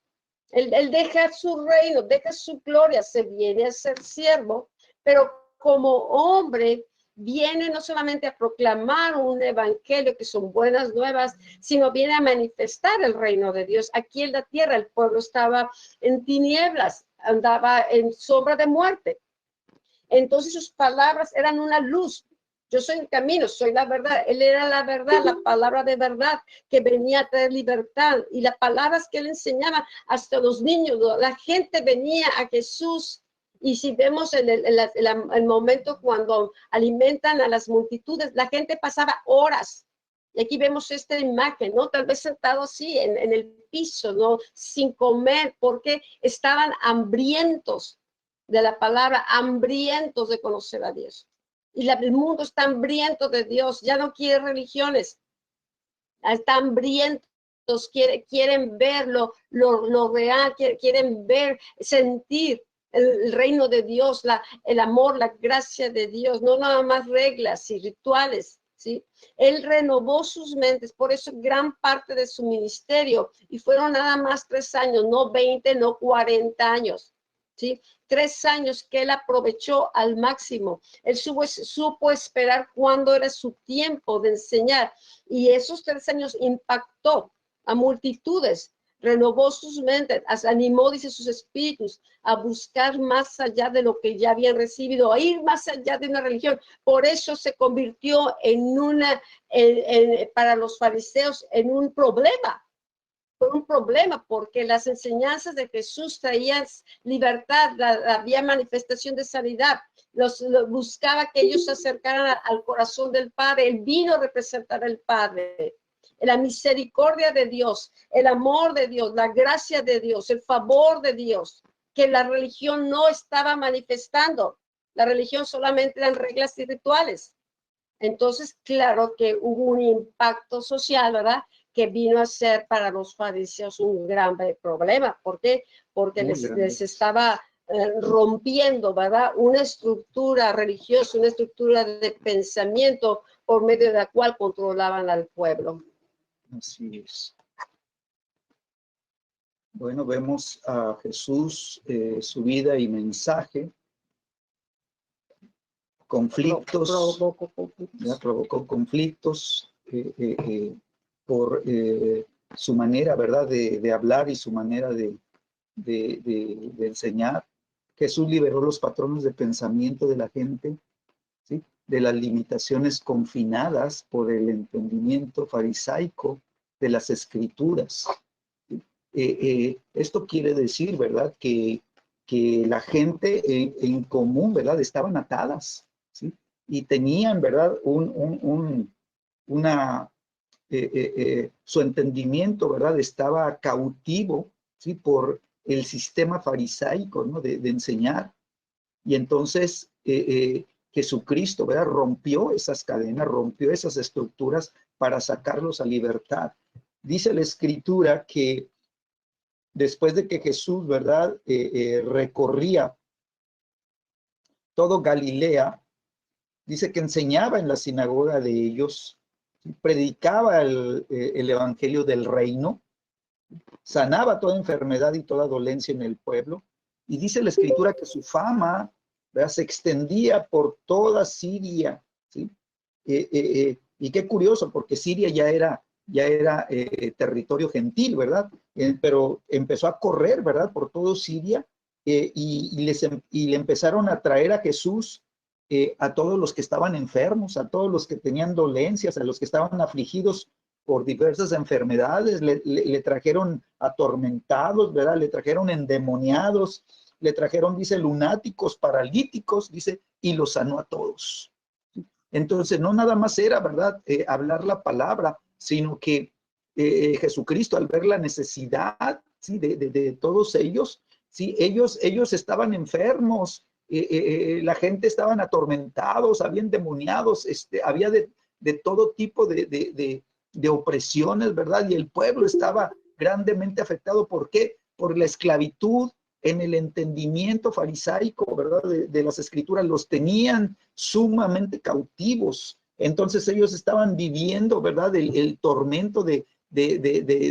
Él deja su reino, deja su gloria, se viene a ser siervo, pero como hombre viene no solamente a proclamar un evangelio que son buenas nuevas, sino viene a manifestar el reino de Dios. Aquí en la tierra el pueblo estaba en tinieblas, andaba en sombra de muerte. Entonces sus palabras eran una luz Yo soy el camino, soy la verdad. Él era la verdad, la palabra de verdad que venía a traer libertad. Y las palabras que él enseñaba hasta los niños, la gente venía a Jesús. Y si vemos el momento cuando alimentan a las multitudes, la gente pasaba horas. Y aquí vemos esta imagen, ¿no? Tal vez sentado así en el piso, ¿no? Sin comer, porque estaban hambrientos de la palabra, hambrientos de conocer a Dios. Y el mundo está hambriento de Dios, ya no quiere religiones, están hambrientos, quieren ver lo real, quieren ver, sentir el reino de Dios, el amor, la gracia de Dios, no nada más reglas y rituales, ¿sí? Él renovó sus mentes, por eso gran parte de su ministerio, y fueron nada más 3 años, no 20, no 40 años, ¿sí? 3 años que él aprovechó al máximo. Él supo esperar cuándo era su tiempo de enseñar, y esos 3 años impactó a multitudes, renovó sus mentes, animó, dice, sus espíritus a buscar más allá de lo que ya habían recibido, a ir más allá de una religión. Por eso se convirtió para los fariseos en un problema. Fue un problema porque las enseñanzas de Jesús traían libertad, había manifestación de sanidad, buscaba que ellos se acercaran al corazón del Padre. Él vino a representar al Padre, la misericordia de Dios, el amor de Dios, la gracia de Dios, el favor de Dios, que la religión no estaba manifestando. La religión solamente eran reglas y rituales. Entonces, claro que hubo un impacto social, ¿verdad?, que vino a ser para los fariseos un gran problema. ¿Por qué? Porque les estaba rompiendo, ¿verdad?, una estructura religiosa, una estructura de pensamiento por medio de la cual controlaban al pueblo.
Así es. Bueno, vemos a Jesús, su vida y mensaje. Conflictos, provocó conflictos por su manera, ¿verdad?, de hablar y su manera de enseñar. Jesús liberó los patrones de pensamiento de la gente, ¿sí?, de las limitaciones confinadas por el entendimiento farisaico de las escrituras. Esto quiere decir, ¿verdad?, que la gente en común, ¿verdad?, estaban atadas, ¿sí?, y tenían, ¿verdad?, su entendimiento, ¿verdad?, estaba cautivo, ¿sí?, por el sistema farisaico, ¿no?, de enseñar. Y entonces Jesucristo, ¿verdad?, rompió esas cadenas, rompió esas estructuras para sacarlos a libertad. Dice la Escritura que después de que Jesús, ¿verdad?, recorría todo Galilea, dice que enseñaba en la sinagoga de ellos, predicaba el evangelio del reino, sanaba toda enfermedad y toda dolencia en el pueblo. Y dice la Escritura que su fama, ¿verdad?, se extendía por toda Siria, ¿sí? Y qué curioso, porque Siria ya era territorio gentil, ¿verdad? Pero empezó a correr, ¿verdad?, por todo Siria, y le empezaron a traer a Jesús a todos los que estaban enfermos, a todos los que tenían dolencias, a los que estaban afligidos por diversas enfermedades. Le trajeron atormentados, ¿verdad?, le trajeron endemoniados, le trajeron, dice, lunáticos, paralíticos, dice, y los sanó a todos. Entonces, no nada más era, ¿verdad?, hablar la palabra, sino que Jesucristo, al ver la necesidad, ¿sí?, de todos ellos, ¿sí?, ellos estaban enfermos, la gente estaban atormentados, habían endemoniados, había de todo tipo de opresiones, ¿verdad? Y el pueblo estaba grandemente afectado. ¿Por qué? Por la esclavitud en el entendimiento farisaico, ¿verdad?, de las escrituras. Los tenían sumamente cautivos. Entonces ellos estaban viviendo, ¿verdad?, el tormento de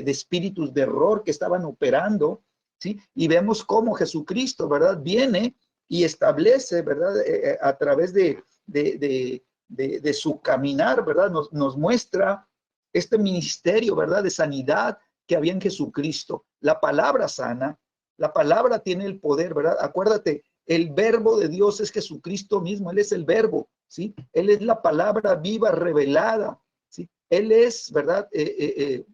espíritus de error que estaban operando, ¿sí? Y vemos cómo Jesucristo, ¿verdad?, viene y establece, ¿verdad?, a través de su caminar, ¿verdad?, nos muestra este ministerio, ¿verdad?, de sanidad que había en Jesucristo. La palabra sana, la palabra tiene el poder, ¿verdad? Acuérdate, el verbo de Dios es Jesucristo mismo, Él es el verbo. ¿sí? Él es la palabra viva revelada, ¿sí? Él es, ¿verdad? El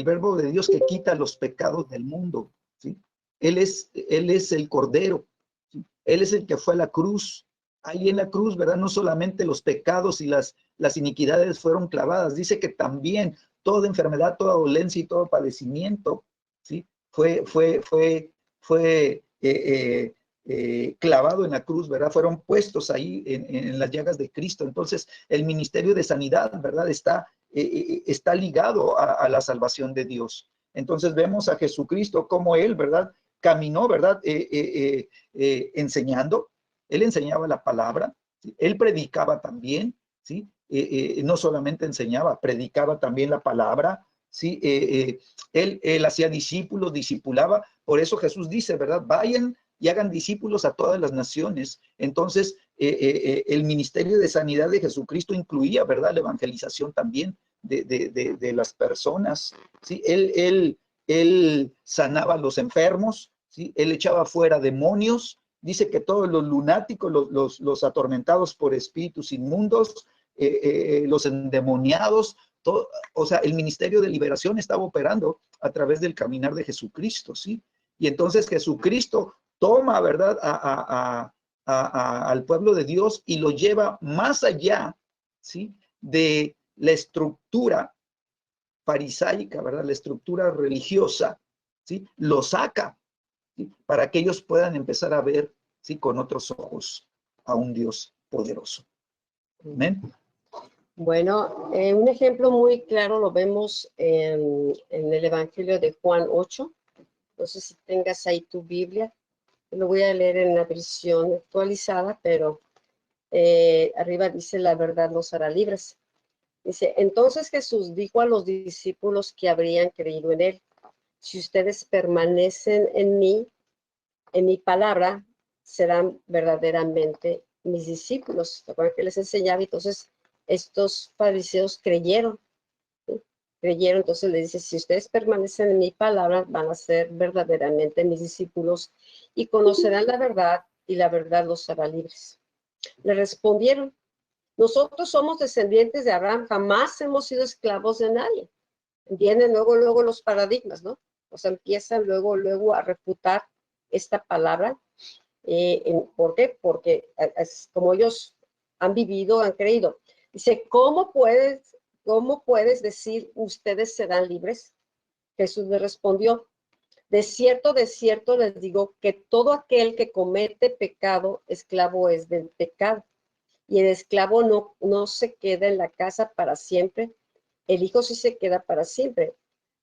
verbo de Dios que quita los pecados del mundo, ¿sí? Él es el Cordero, ¿sí? Él es el que fue a la cruz. Ahí en la cruz, ¿verdad? No solamente los pecados y las iniquidades fueron clavadas, dice que también toda enfermedad, toda dolencia y todo padecimiento, ¿sí? Fue clavado en la cruz, ¿verdad? Fueron puestos ahí en las llagas de Cristo. Entonces, el ministerio de sanidad, ¿verdad? Está ligado a la salvación de Dios. Entonces vemos a Jesucristo como Él, ¿verdad? Caminó, ¿verdad? Enseñando. Él enseñaba la palabra, ¿sí? Él predicaba también, ¿sí? No solamente enseñaba, predicaba también la palabra, ¿sí? Él hacía discípulos, discipulaba. Por eso Jesús dice, ¿verdad? Vayan y hagan discípulos a todas las naciones. Entonces, el ministerio de sanidad de Jesucristo incluía, ¿verdad? La evangelización también de las personas, ¿sí? Él sanaba a los enfermos, ¿sí? Él echaba fuera demonios. Dice que todos los lunáticos, los atormentados por espíritus inmundos, los endemoniados, todo, o sea, el ministerio de liberación estaba operando a través del caminar de Jesucristo, ¿sí? Y entonces Jesucristo toma, ¿verdad?, al pueblo de Dios y lo lleva más allá, ¿sí?, de la estructura farisaica, ¿verdad?, la estructura religiosa, ¿sí?, lo saca, ¿sí?, para que ellos puedan empezar a ver, ¿sí?, con otros ojos a un Dios poderoso. Amén.
Bueno, un ejemplo muy claro lo vemos en el Evangelio de Juan 8. No sé si tengas ahí tu Biblia. Lo voy a leer en la versión actualizada, pero arriba dice: la verdad los hará libres. Dice: entonces Jesús dijo a los discípulos que habrían creído en él: si ustedes permanecen en mi palabra, serán verdaderamente mis discípulos. ¿Te acuerdas que les enseñaba? Entonces estos fariseos creyeron, ¿sí? Creyeron. Entonces les dice: si ustedes permanecen en mi palabra, van a ser verdaderamente mis discípulos y conocerán la verdad, y la verdad los hará libres. Le respondieron: nosotros somos descendientes de Abraham, jamás hemos sido esclavos de nadie. Vienen luego los paradigmas, ¿no? O sea, empiezan luego a refutar esta palabra. ¿Por qué? Porque es como ellos han vivido, han creído. Dice: ¿cómo puedes decir ustedes serán libres? Jesús le respondió: de cierto les digo que todo aquel que comete pecado, esclavo es del pecado. Y el esclavo no se queda en la casa para siempre, el hijo sí se queda para siempre.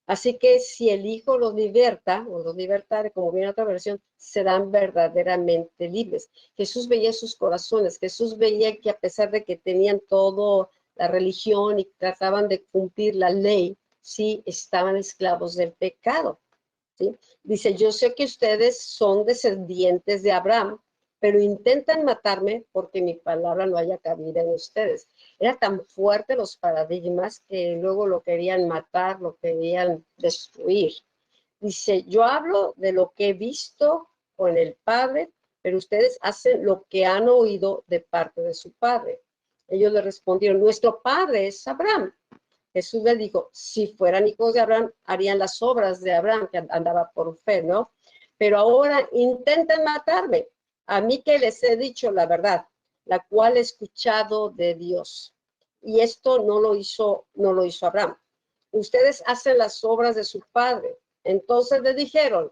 Así que si el hijo los liberta, o los libertare, como viene otra versión, serán verdaderamente libres. Jesús veía sus corazones, Jesús veía que a pesar de que tenían todo la religión y trataban de cumplir la ley, sí estaban esclavos del pecado, ¿sí? Dice: yo sé que ustedes son descendientes de Abraham, pero intentan matarme porque mi palabra no haya cabida en ustedes. Era tan fuerte los paradigmas que luego lo querían matar, lo querían destruir. Dice: yo hablo de lo que he visto con el Padre, pero ustedes hacen lo que han oído de parte de su padre. Ellos le respondieron: nuestro padre es Abraham. Jesús les dijo: si fueran hijos de Abraham, harían las obras de Abraham, que andaba por fe, ¿no? Pero ahora intentan matarme, a mí que les he dicho la verdad, la cual he escuchado de Dios. Y esto no lo hizo Abraham. Ustedes hacen las obras de su padre. Entonces le dijeron,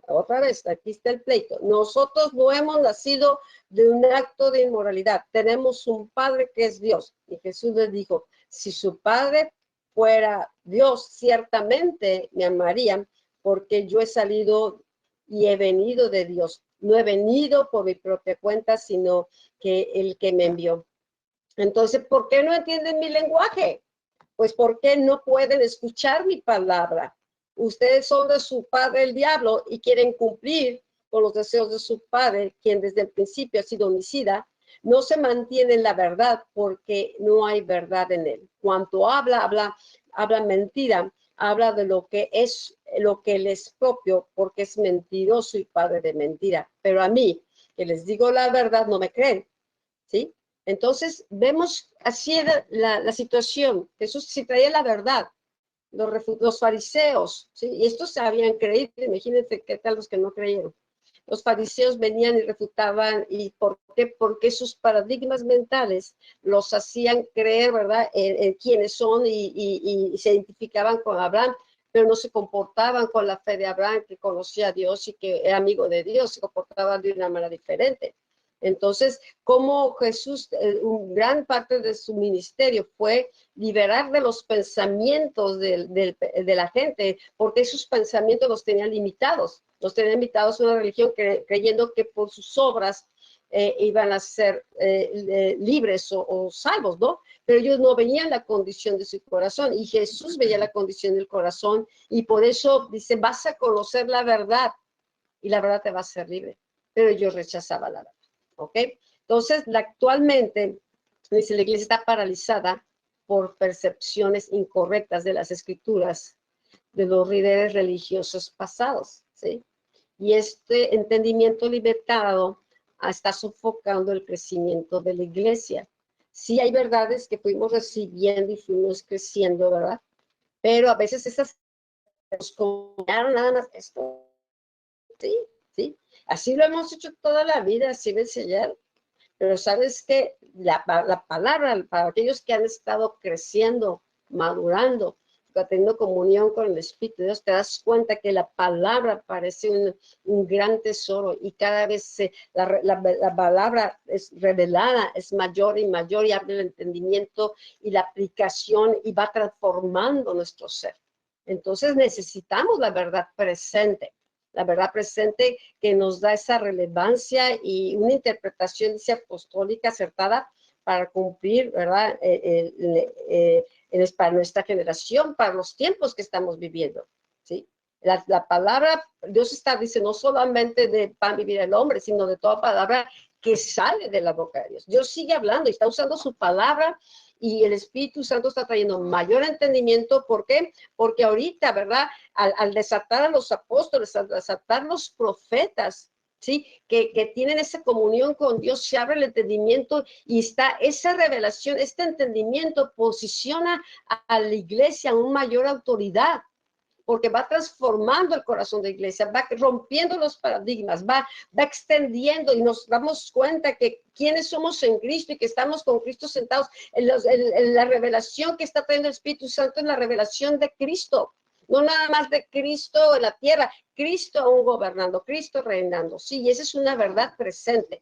otra vez, aquí está el pleito: nosotros no hemos nacido de un acto de inmoralidad, tenemos un padre que es Dios. Y Jesús les dijo: si su padre fuera Dios, ciertamente me amarían, porque yo he salido y he venido de Dios. No he venido por mi propia cuenta, sino que el que me envió. Entonces, ¿por qué no entienden mi lenguaje? Pues porque no pueden escuchar mi palabra. Ustedes son de su padre el diablo y quieren cumplir con los deseos de su padre, quien desde el principio ha sido homicida. No se mantiene en la verdad porque no hay verdad en él. Cuanto habla mentira, habla de lo que le es propio, porque es mentiroso y padre de mentira. Pero a mí, que les digo la verdad, no me creen, ¿sí? Entonces, vemos, así era la situación. Jesús sí traía la verdad. Los fariseos, ¿sí? Y estos se habían creído, imagínense qué tal los que no creyeron. Los fariseos venían y refutaban, ¿y por qué? Porque sus paradigmas mentales los hacían creer, ¿verdad?, en quiénes son y se identificaban con Abraham, pero no se comportaban con la fe de Abraham, que conocía a Dios y que era amigo de Dios, se comportaban de una manera diferente. Entonces, como Jesús, gran parte de su ministerio fue liberar de los pensamientos de la gente, porque esos pensamientos los tenían limitados a una religión creyendo que por sus obras iban a ser libres o salvos, ¿no? Pero ellos no veían la condición de su corazón, y Jesús veía la condición del corazón, y por eso dice, vas a conocer la verdad, y la verdad te va a hacer libre. Pero yo rechazaba la verdad, ¿ok? Entonces, actualmente, dice, la iglesia está paralizada por percepciones incorrectas de las escrituras, de los líderes religiosos pasados, ¿sí? Y este entendimiento limitado está sofocando el crecimiento de la iglesia. Sí hay verdades que fuimos recibiendo y fuimos creciendo, ¿verdad? Pero a veces esas nos comunicaron nada más esto, ¿sí? ¿Sí? Así lo hemos hecho toda la vida, así me enseñaron. Pero sabes que la palabra, para aquellos que han estado creciendo, madurando, teniendo comunión con el Espíritu de Dios, te das cuenta que la palabra parece un gran tesoro, y cada vez la palabra es revelada, es mayor y mayor, y abre el entendimiento y la aplicación, y va transformando nuestro ser. Entonces necesitamos la verdad presente. La verdad presente que nos da esa relevancia y una interpretación apostólica acertada para cumplir, ¿verdad? Para nuestra generación, para los tiempos que estamos viviendo, ¿sí? La palabra, Dios dice, no solamente de pan vivir el hombre, sino de toda palabra que sale de la boca de Dios. Dios sigue hablando y está usando su palabra, y el Espíritu Santo está trayendo mayor entendimiento. ¿Por qué? Porque ahorita, ¿verdad? Al desatar a los apóstoles, al desatar los profetas, ¿sí? Que tienen esa comunión con Dios, se abre el entendimiento, y está esa revelación, este entendimiento posiciona a la iglesia en una mayor autoridad, porque va transformando el corazón de la iglesia, va rompiendo los paradigmas, va extendiendo, y nos damos cuenta que quienes somos en Cristo y que estamos con Cristo sentados. La revelación que está trayendo el Espíritu Santo es la revelación de Cristo, no nada más de Cristo en la tierra, Cristo aún gobernando, Cristo reinando. Sí, y esa es una verdad presente.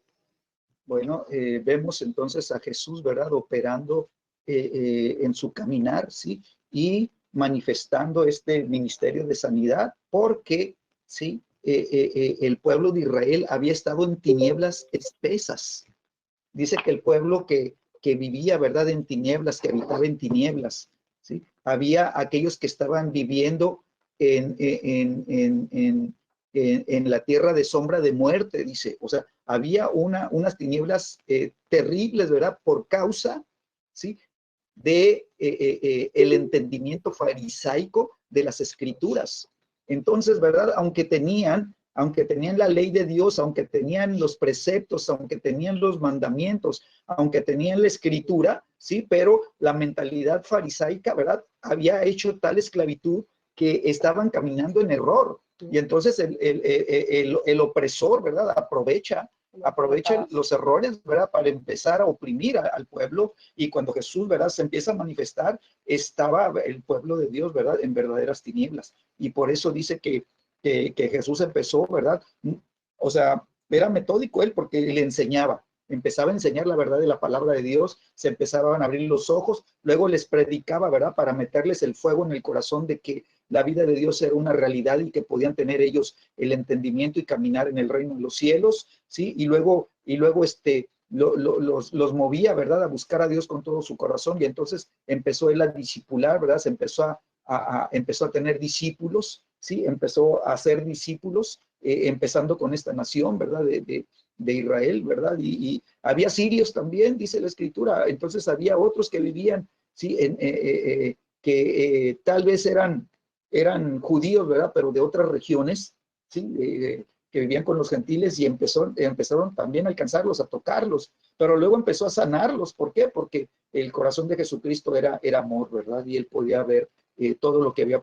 Bueno, vemos entonces a Jesús, ¿verdad?, operando en su caminar, ¿sí? Y manifestando este ministerio de sanidad, porque, ¿sí? El pueblo de Israel había estado en tinieblas espesas. Dice que el pueblo que vivía, ¿verdad?, en tinieblas, que habitaba en tinieblas, ¿sí? Había aquellos que estaban viviendo en la tierra de sombra de muerte, dice. O sea, había unas tinieblas terribles, ¿verdad?, por causa, ¿sí?, de el entendimiento farisaico de las escrituras. Entonces, ¿verdad?, aunque tenían la ley de Dios, aunque tenían los preceptos, aunque tenían los mandamientos, aunque tenían la escritura, sí, pero la mentalidad farisaica, ¿verdad?, había hecho tal esclavitud que estaban caminando en error. Y entonces el opresor, ¿verdad?, aprovecha los errores, ¿verdad?, para empezar a oprimir al pueblo. Y cuando Jesús, ¿verdad?, se empieza a manifestar, estaba el pueblo de Dios, ¿verdad?, en verdaderas tinieblas. Y por eso dice que Jesús empezó, ¿verdad? O sea, era metódico él, porque le enseñaba. Empezaba a enseñar la verdad de la palabra de Dios, se empezaban a abrir los ojos, luego les predicaba, ¿verdad?, para meterles el fuego en el corazón de que la vida de Dios era una realidad y que podían tener ellos el entendimiento y caminar en el reino de los cielos, ¿sí? Y luego los movía, ¿verdad?, a buscar a Dios con todo su corazón. Y entonces empezó él a discipular, ¿verdad? Se empezó empezó a tener discípulos, ¿sí? Empezó a hacer discípulos, empezando con esta nación, ¿verdad?, de Israel, ¿verdad? Y había sirios también, dice la escritura. Entonces había otros que vivían, ¿sí?, que tal vez eran judíos, ¿verdad?, pero de otras regiones, ¿sí? que vivían con los gentiles y empezaron también a alcanzarlos, a tocarlos, pero luego empezó a sanarlos. ¿Por qué? Porque el corazón de Jesucristo era amor, ¿verdad? Y él podía ver todo lo que había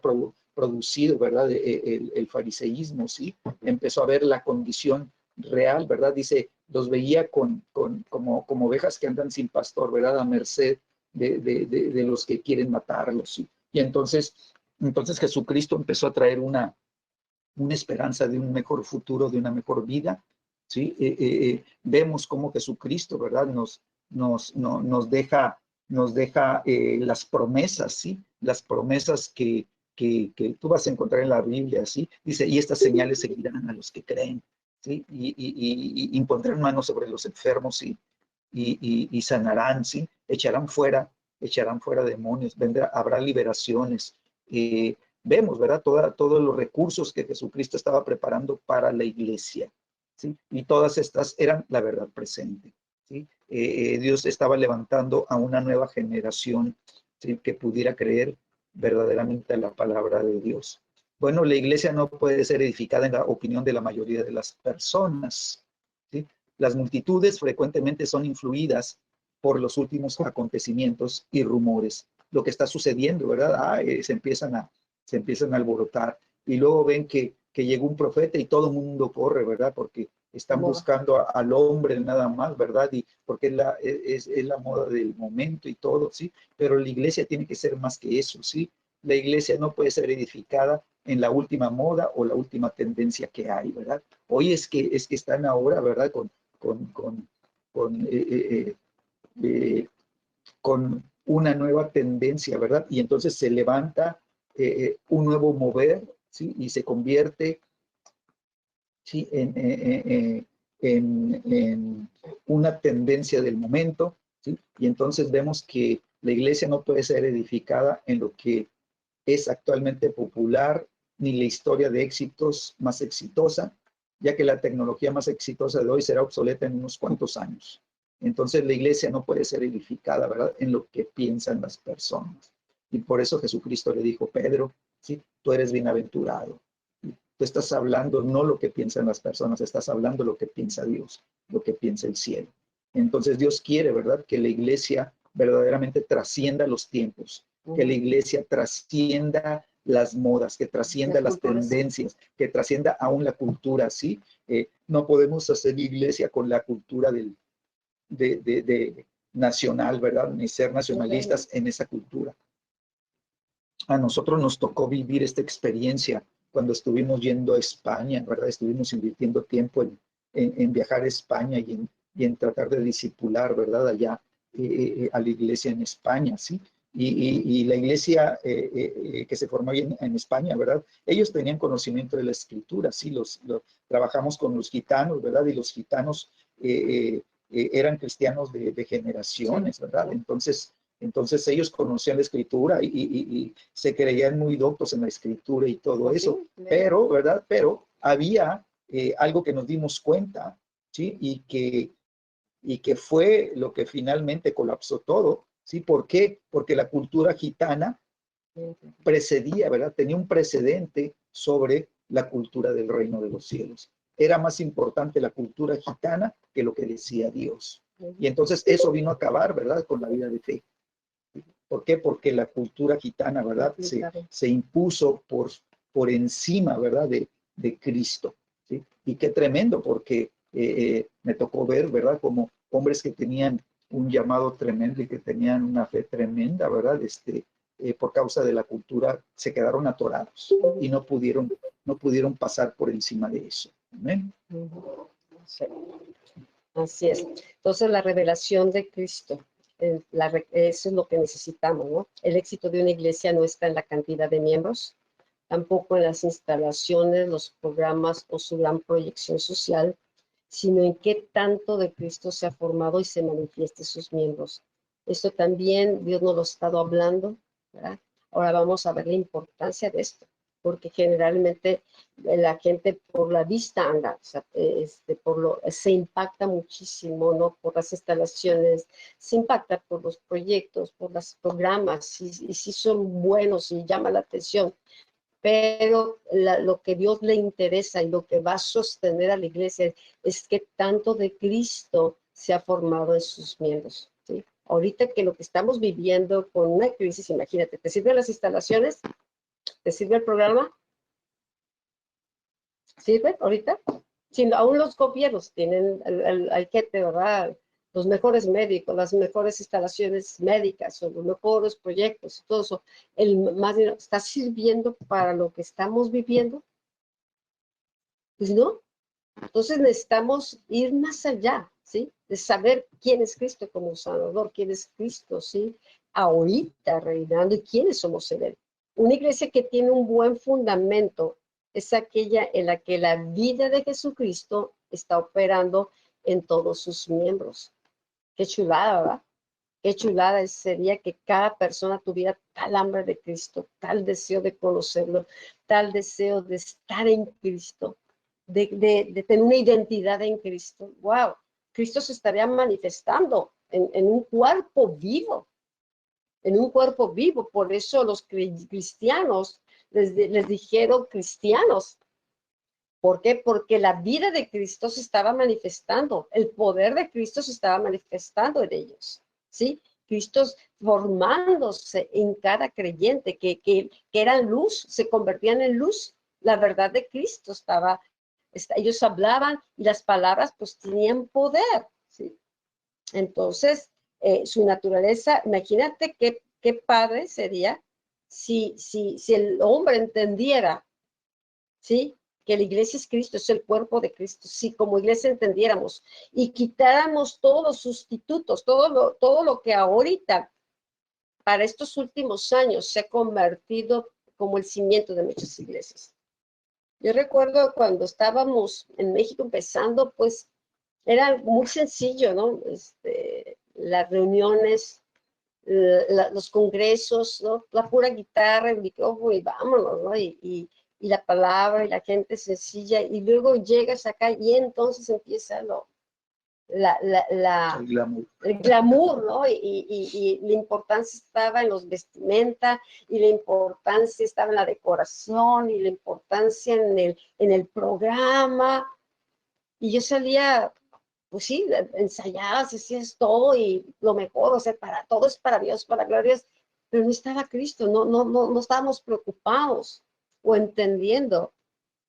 producido, ¿verdad? El fariseísmo, ¿sí? Empezó a ver la condición real, ¿verdad? Dice, los veía como ovejas que andan sin pastor, ¿verdad? A merced de los que quieren matarlos, ¿sí? Y entonces Jesucristo empezó a traer una esperanza de un mejor futuro, de una mejor vida, ¿sí? Vemos cómo Jesucristo, ¿verdad? Nos deja las promesas, ¿sí? Las promesas que tú vas a encontrar en la Biblia, ¿sí? Dice, y estas señales seguirán a los que creen, ¿sí? Y impondrán manos sobre los enfermos y sanarán, ¿sí? Echarán fuera demonios, habrá liberaciones. Vemos, ¿verdad? Todos los recursos que Jesucristo estaba preparando para la iglesia, ¿sí? Y todas estas eran la verdad presente, ¿sí? Dios estaba levantando a una nueva generación, ¿sí? Que pudiera creer verdaderamente a la palabra de Dios. Bueno, la iglesia no puede ser edificada en la opinión de la mayoría de las personas, ¿sí? Las multitudes frecuentemente son influidas por los últimos acontecimientos y rumores. Lo que está sucediendo, ¿verdad? Se empiezan a alborotar y luego ven que llegó un profeta y todo el mundo corre, ¿verdad? Porque están buscando al hombre nada más, ¿verdad? Y porque es la moda del momento y todo, ¿sí? Pero la iglesia tiene que ser más que eso, ¿sí? La iglesia no puede ser edificada en la última moda o la última tendencia que hay, ¿verdad? Hoy es que están ahora, ¿verdad? Con una nueva tendencia, ¿verdad? Y entonces se levanta un nuevo mover, ¿sí? Y se convierte, ¿sí? En una tendencia del momento, ¿sí? Y entonces vemos que la iglesia no puede ser edificada en lo que es actualmente popular, ni la historia de éxitos más exitosa, ya que la tecnología más exitosa de hoy será obsoleta en unos cuantos años. Entonces la iglesia no puede ser edificada, ¿verdad?, en lo que piensan las personas. Y por eso Jesucristo le dijo, Pedro, ¿sí? Tú eres bienaventurado. Tú estás hablando no lo que piensan las personas, estás hablando lo que piensa Dios, lo que piensa el cielo. Entonces Dios quiere, ¿verdad?, que la iglesia verdaderamente trascienda los tiempos, que la iglesia trascienda las modas, que trascienda las tendencias, que trascienda aún la cultura, ¿sí? No podemos hacer iglesia con la cultura de nacional, ¿verdad? Ni ser nacionalistas en esa cultura. A nosotros nos tocó vivir esta experiencia cuando estuvimos yendo a España, ¿verdad? Estuvimos invirtiendo tiempo en viajar a España y en tratar de discipular, ¿verdad? Allá a la iglesia en España, ¿sí? Y la iglesia que se formó en España, ¿verdad? Ellos tenían conocimiento de la escritura, ¿sí? Trabajamos con los gitanos, ¿verdad? Y los gitanos eran cristianos de generaciones, ¿verdad? Entonces ellos conocían la escritura y se creían muy doctos en la escritura y todo eso, pero, ¿verdad? Pero había algo que nos dimos cuenta, ¿sí? Y que fue lo que finalmente colapsó todo, ¿sí? ¿Por qué? Porque la cultura gitana precedía, ¿verdad? Tenía un precedente sobre la cultura del reino de los cielos. Era más importante la cultura gitana que lo que decía Dios. Y entonces eso vino a acabar, ¿verdad? Con la vida de fe. ¿Por qué? Porque la cultura gitana, ¿verdad? Se impuso por encima, ¿verdad? De Cristo, ¿sí? Y qué tremendo, porque me tocó ver, ¿verdad? Como hombres que tenían un llamado tremendo y que tenían una fe tremenda, ¿verdad? Por causa de la cultura, se quedaron atorados y no pudieron pasar por encima de eso. Amén.
Sí. Así es. Entonces, la revelación de Cristo, eso es lo que necesitamos, ¿no? El éxito de una iglesia no está en la cantidad de miembros, tampoco en las instalaciones, los programas o su gran proyección social, sino en qué tanto de Cristo se ha formado y se manifieste sus miembros. Esto también Dios nos lo ha estado hablando, ¿verdad? Ahora vamos a ver la importancia de esto, porque generalmente la gente por la vista anda, o sea, se impacta muchísimo, ¿no? Por las instalaciones, se impacta por los proyectos, por los programas, y si son buenos y llama la atención, pero lo que Dios le interesa y lo que va a sostener a la iglesia es que tanto de Cristo se ha formado en sus miembros, ¿sí? Ahorita que lo que estamos viviendo con una crisis, imagínate, ¿te sirven las instalaciones? ¿Te sirve el programa? ¿Sirve ahorita? Si aún los gobiernos tienen hay gente, ¿verdad? Los mejores médicos, las mejores instalaciones médicas, o los mejores proyectos, y todo eso, el más dinero, ¿está sirviendo para lo que estamos viviendo? Pues no. Entonces necesitamos ir más allá, ¿sí? De saber quién es Cristo como Salvador, quién es Cristo, ¿sí? Ahorita reinando y quiénes somos en Él. Una iglesia que tiene un buen fundamento es aquella en la que la vida de Jesucristo está operando en todos sus miembros. Qué chulada, ¿verdad? Qué chulada sería que cada persona tuviera tal hambre de Cristo, tal deseo de conocerlo, tal deseo de estar en Cristo, de tener una identidad en Cristo. ¡Wow! Cristo se estaría manifestando en un cuerpo vivo, en un cuerpo vivo. Por eso los cristianos les dijeron cristianos. ¿Por qué? Porque la vida de Cristo se estaba manifestando, el poder de Cristo se estaba manifestando en ellos, ¿sí? Cristo formándose en cada creyente, que eran luz, se convertían en luz. La verdad de Cristo ellos hablaban y las palabras pues tenían poder, ¿sí? Entonces, su naturaleza, imagínate qué padre sería si el hombre entendiera, ¿sí? Que la iglesia es Cristo, es el cuerpo de Cristo. Si como iglesia entendiéramos y quitáramos todos los sustitutos, todo lo que ahorita, para estos últimos años, se ha convertido como el cimiento de muchas iglesias. Yo recuerdo cuando estábamos en México empezando, pues era muy sencillo, ¿no? Las reuniones, los congresos, ¿no? La pura guitarra, el micrófono y vámonos, ¿no? Y la palabra y la gente sencilla, y luego llegas acá y entonces empieza el glamour, ¿no? Y la importancia estaba en los vestimentas, y la importancia estaba en la decoración, y la importancia en el programa, y yo salía, pues sí, ensayabas, hacías todo y lo mejor, o sea, para todo es para Dios, para gloria, pero no estaba Cristo, no estábamos preocupados o entendiendo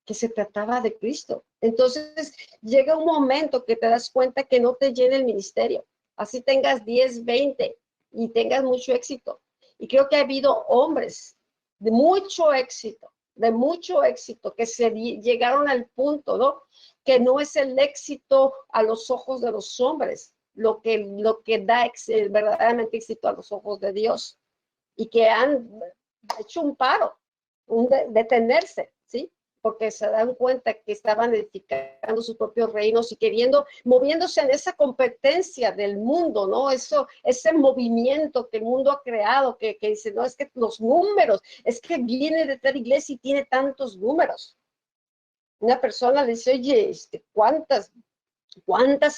que se trataba de Cristo. Entonces llega un momento que te das cuenta que no te llena el ministerio, así tengas 10, 20 y tengas mucho éxito. Y creo que ha habido hombres de mucho éxito, que llegaron al punto, ¿no? Que no es el éxito a los ojos de los hombres lo que da verdaderamente éxito a los ojos de Dios, y que han hecho un paro, detenerse, ¿sí? Porque se dan cuenta que estaban edificando sus propios reinos y moviéndose en esa competencia del mundo, ¿no? Ese movimiento que el mundo ha creado, que dice, no, es que los números, es que viene de tal iglesia y tiene tantos números. Una persona le dice, oye, ¿cuántas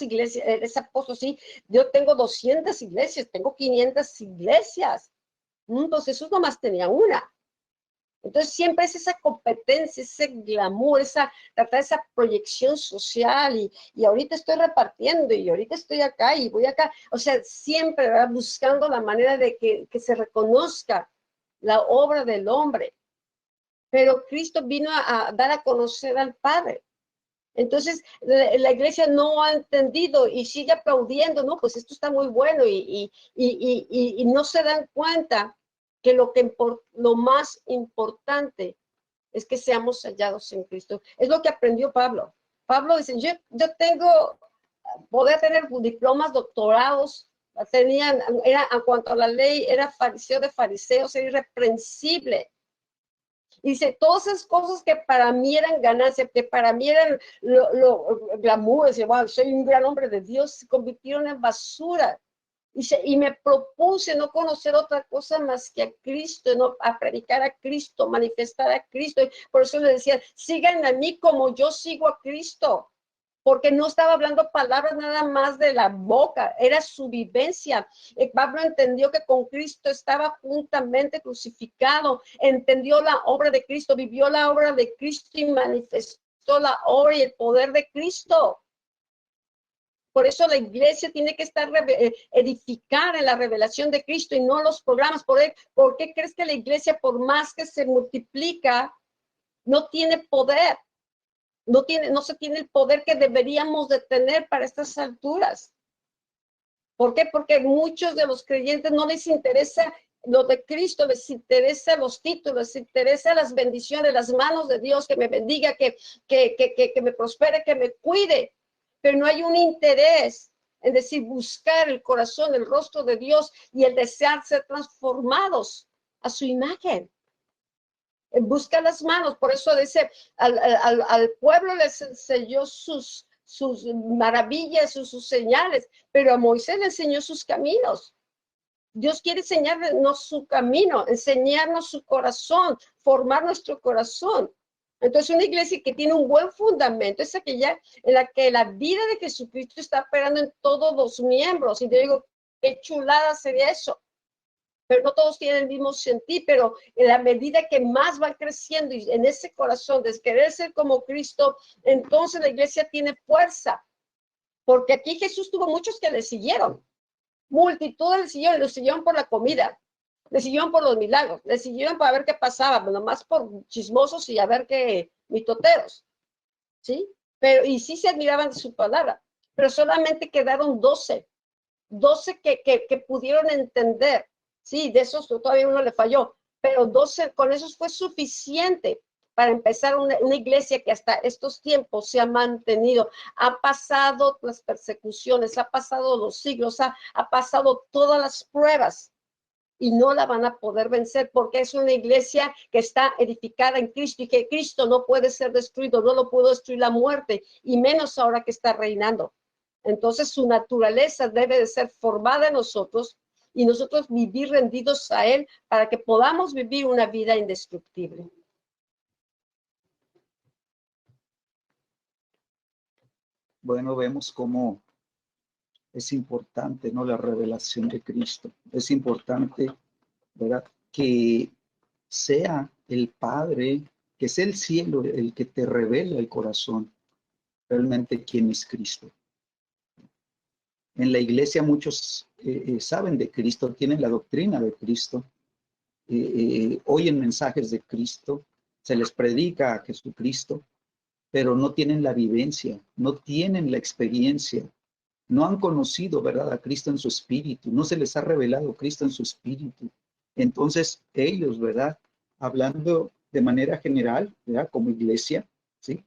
iglesias eres apóstol? Sí, yo tengo 200 iglesias, tengo 500 iglesias. Pues Jesús nomás tenía una. Entonces siempre es esa competencia, ese glamour, esa proyección social, y ahorita estoy repartiendo, y ahorita estoy acá, y voy acá. O sea, siempre, ¿verdad? Buscando la manera de que se reconozca la obra del hombre. Pero Cristo vino a dar a conocer al Padre. Entonces, la iglesia no ha entendido y sigue aplaudiendo, no, pues esto está muy bueno, y no se dan cuenta que lo más importante es que seamos hallados en Cristo. Es lo que aprendió Pablo. Pablo dice, yo podía tener diplomas, doctorados, era, en cuanto a la ley, era fariseo de fariseos, era irreprensible. Y dice, todas esas cosas que para mí eran ganancia, que para mí eran lo glamour, decía, wow, soy un gran hombre de Dios, se convirtieron en basura. Y me propuse no conocer otra cosa más que a Cristo, no, a predicar a Cristo, manifestar a Cristo. Y por eso le decía, sigan a mí como yo sigo a Cristo. porque no estaba hablando palabras nada más de la boca, era su vivencia. Pablo entendió que con Cristo estaba juntamente crucificado, entendió la obra de Cristo, vivió la obra de Cristo y manifestó la obra y el poder de Cristo. Por eso la iglesia tiene que estar edificada en la revelación de Cristo y no los programas. ¿Por qué crees que la iglesia, por más que se multiplica, no tiene poder? No se tiene el poder que deberíamos de tener para estas alturas. ¿Por qué? Porque muchos de los creyentes no les interesa lo de Cristo, les interesa los títulos, les interesa las bendiciones, las manos de Dios, que me bendiga, que me prospere, que me cuide. Pero no hay un interés en decir, buscar el corazón, el rostro de Dios y el desear ser transformados a su imagen. Busca las manos, por eso dice, al pueblo les enseñó sus maravillas, sus señales, pero a Moisés le enseñó sus caminos. Dios quiere enseñarnos su camino, enseñarnos su corazón, formar nuestro corazón. Entonces, una iglesia que tiene un buen fundamento es aquella en la que la vida de Jesucristo está operando en todos los miembros. Y te digo, qué chulada sería eso. Pero no todos tienen el mismo sentir, pero en la medida que más va creciendo y en ese corazón de querer ser como Cristo, entonces la iglesia tiene fuerza. Porque aquí Jesús tuvo muchos que le siguieron. Multitudes le siguieron, lo siguieron por la comida, le siguieron por los milagros, le siguieron para ver qué pasaba, nomás por chismosos y a ver qué mitoteros, ¿sí? Pero, y sí se admiraban de su palabra, pero solamente quedaron 12 que pudieron entender, sí, de esos todavía uno le falló, pero 12, con esos fue suficiente para empezar una iglesia que hasta estos tiempos se ha mantenido. Ha pasado las persecuciones, ha pasado los siglos, ha pasado todas las pruebas y no la van a poder vencer porque es una iglesia que está edificada en Cristo y que Cristo no puede ser destruido, no lo pudo destruir la muerte y menos ahora que está reinando. Entonces su naturaleza debe de ser formada en nosotros y nosotros vivir rendidos a Él para que podamos vivir una vida indestructible.
Bueno, vemos cómo es importante, ¿no? La revelación de Cristo. Es importante, ¿verdad? Que sea el Padre, que sea el cielo el que te revela el corazón, realmente quién es Cristo. En la iglesia muchos saben de Cristo, tienen la doctrina de Cristo, oyen mensajes de Cristo, se les predica a Jesucristo, pero no tienen la vivencia, no tienen la experiencia, no han conocido, ¿verdad?, a Cristo en su espíritu, no se les ha revelado Cristo en su espíritu. Entonces ellos, ¿verdad?, hablando de manera general, ¿verdad?, como iglesia, ¿sí?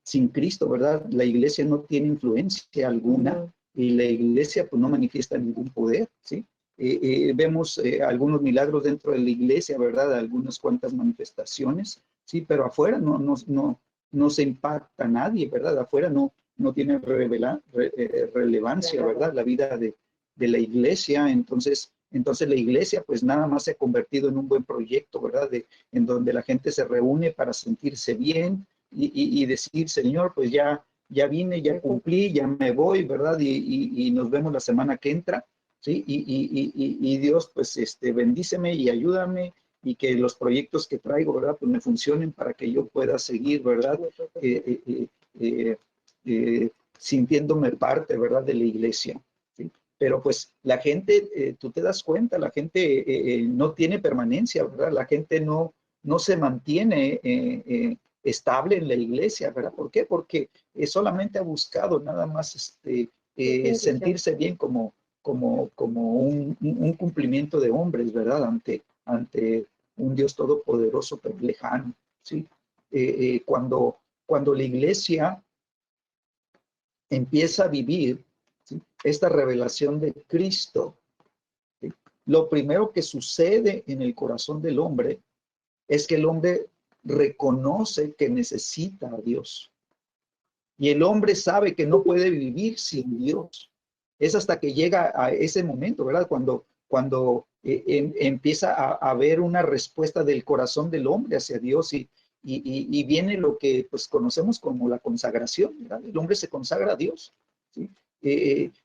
Sin Cristo, ¿verdad?, la iglesia no tiene influencia alguna y la iglesia pues no manifiesta ningún poder, ¿sí? Vemos algunos milagros dentro de la iglesia, ¿verdad?, algunas cuantas manifestaciones, sí, pero afuera no se impacta a nadie, ¿verdad? Afuera no tiene relevancia, ¿verdad? La vida de la iglesia. Entonces la iglesia pues nada más se ha convertido en un buen proyecto, ¿verdad? En donde la gente se reúne para sentirse bien y decir, Señor, pues ya vine, ya cumplí, ya me voy, ¿verdad? Y nos vemos la semana que entra, ¿sí? Y Dios, pues, bendíceme y ayúdame y que los proyectos que traigo, ¿verdad?, pues me funcionen para que yo pueda seguir, ¿verdad?, sintiéndome parte, ¿verdad?, de la iglesia, ¿sí? Pero pues la gente, tú te das cuenta, la gente no tiene permanencia, ¿verdad? La gente no se mantiene estable en la iglesia, ¿verdad? ¿Por qué? Porque solamente ha buscado nada más sentirse bien como un cumplimiento de hombres, ¿verdad? Ante un Dios todopoderoso pero lejano, ¿sí? Cuando la iglesia empieza a vivir, ¿sí?, esta revelación de Cristo, ¿sí?, lo primero que sucede en el corazón del hombre es que el hombre reconoce que necesita a Dios. Y el hombre sabe que no puede vivir sin Dios. Es hasta que llega a ese momento, ¿verdad? Cuando empieza a haber una respuesta del corazón del hombre hacia Dios y y viene lo que pues conocemos como la consagración, ¿verdad? El hombre se consagra a Dios, ¿sí?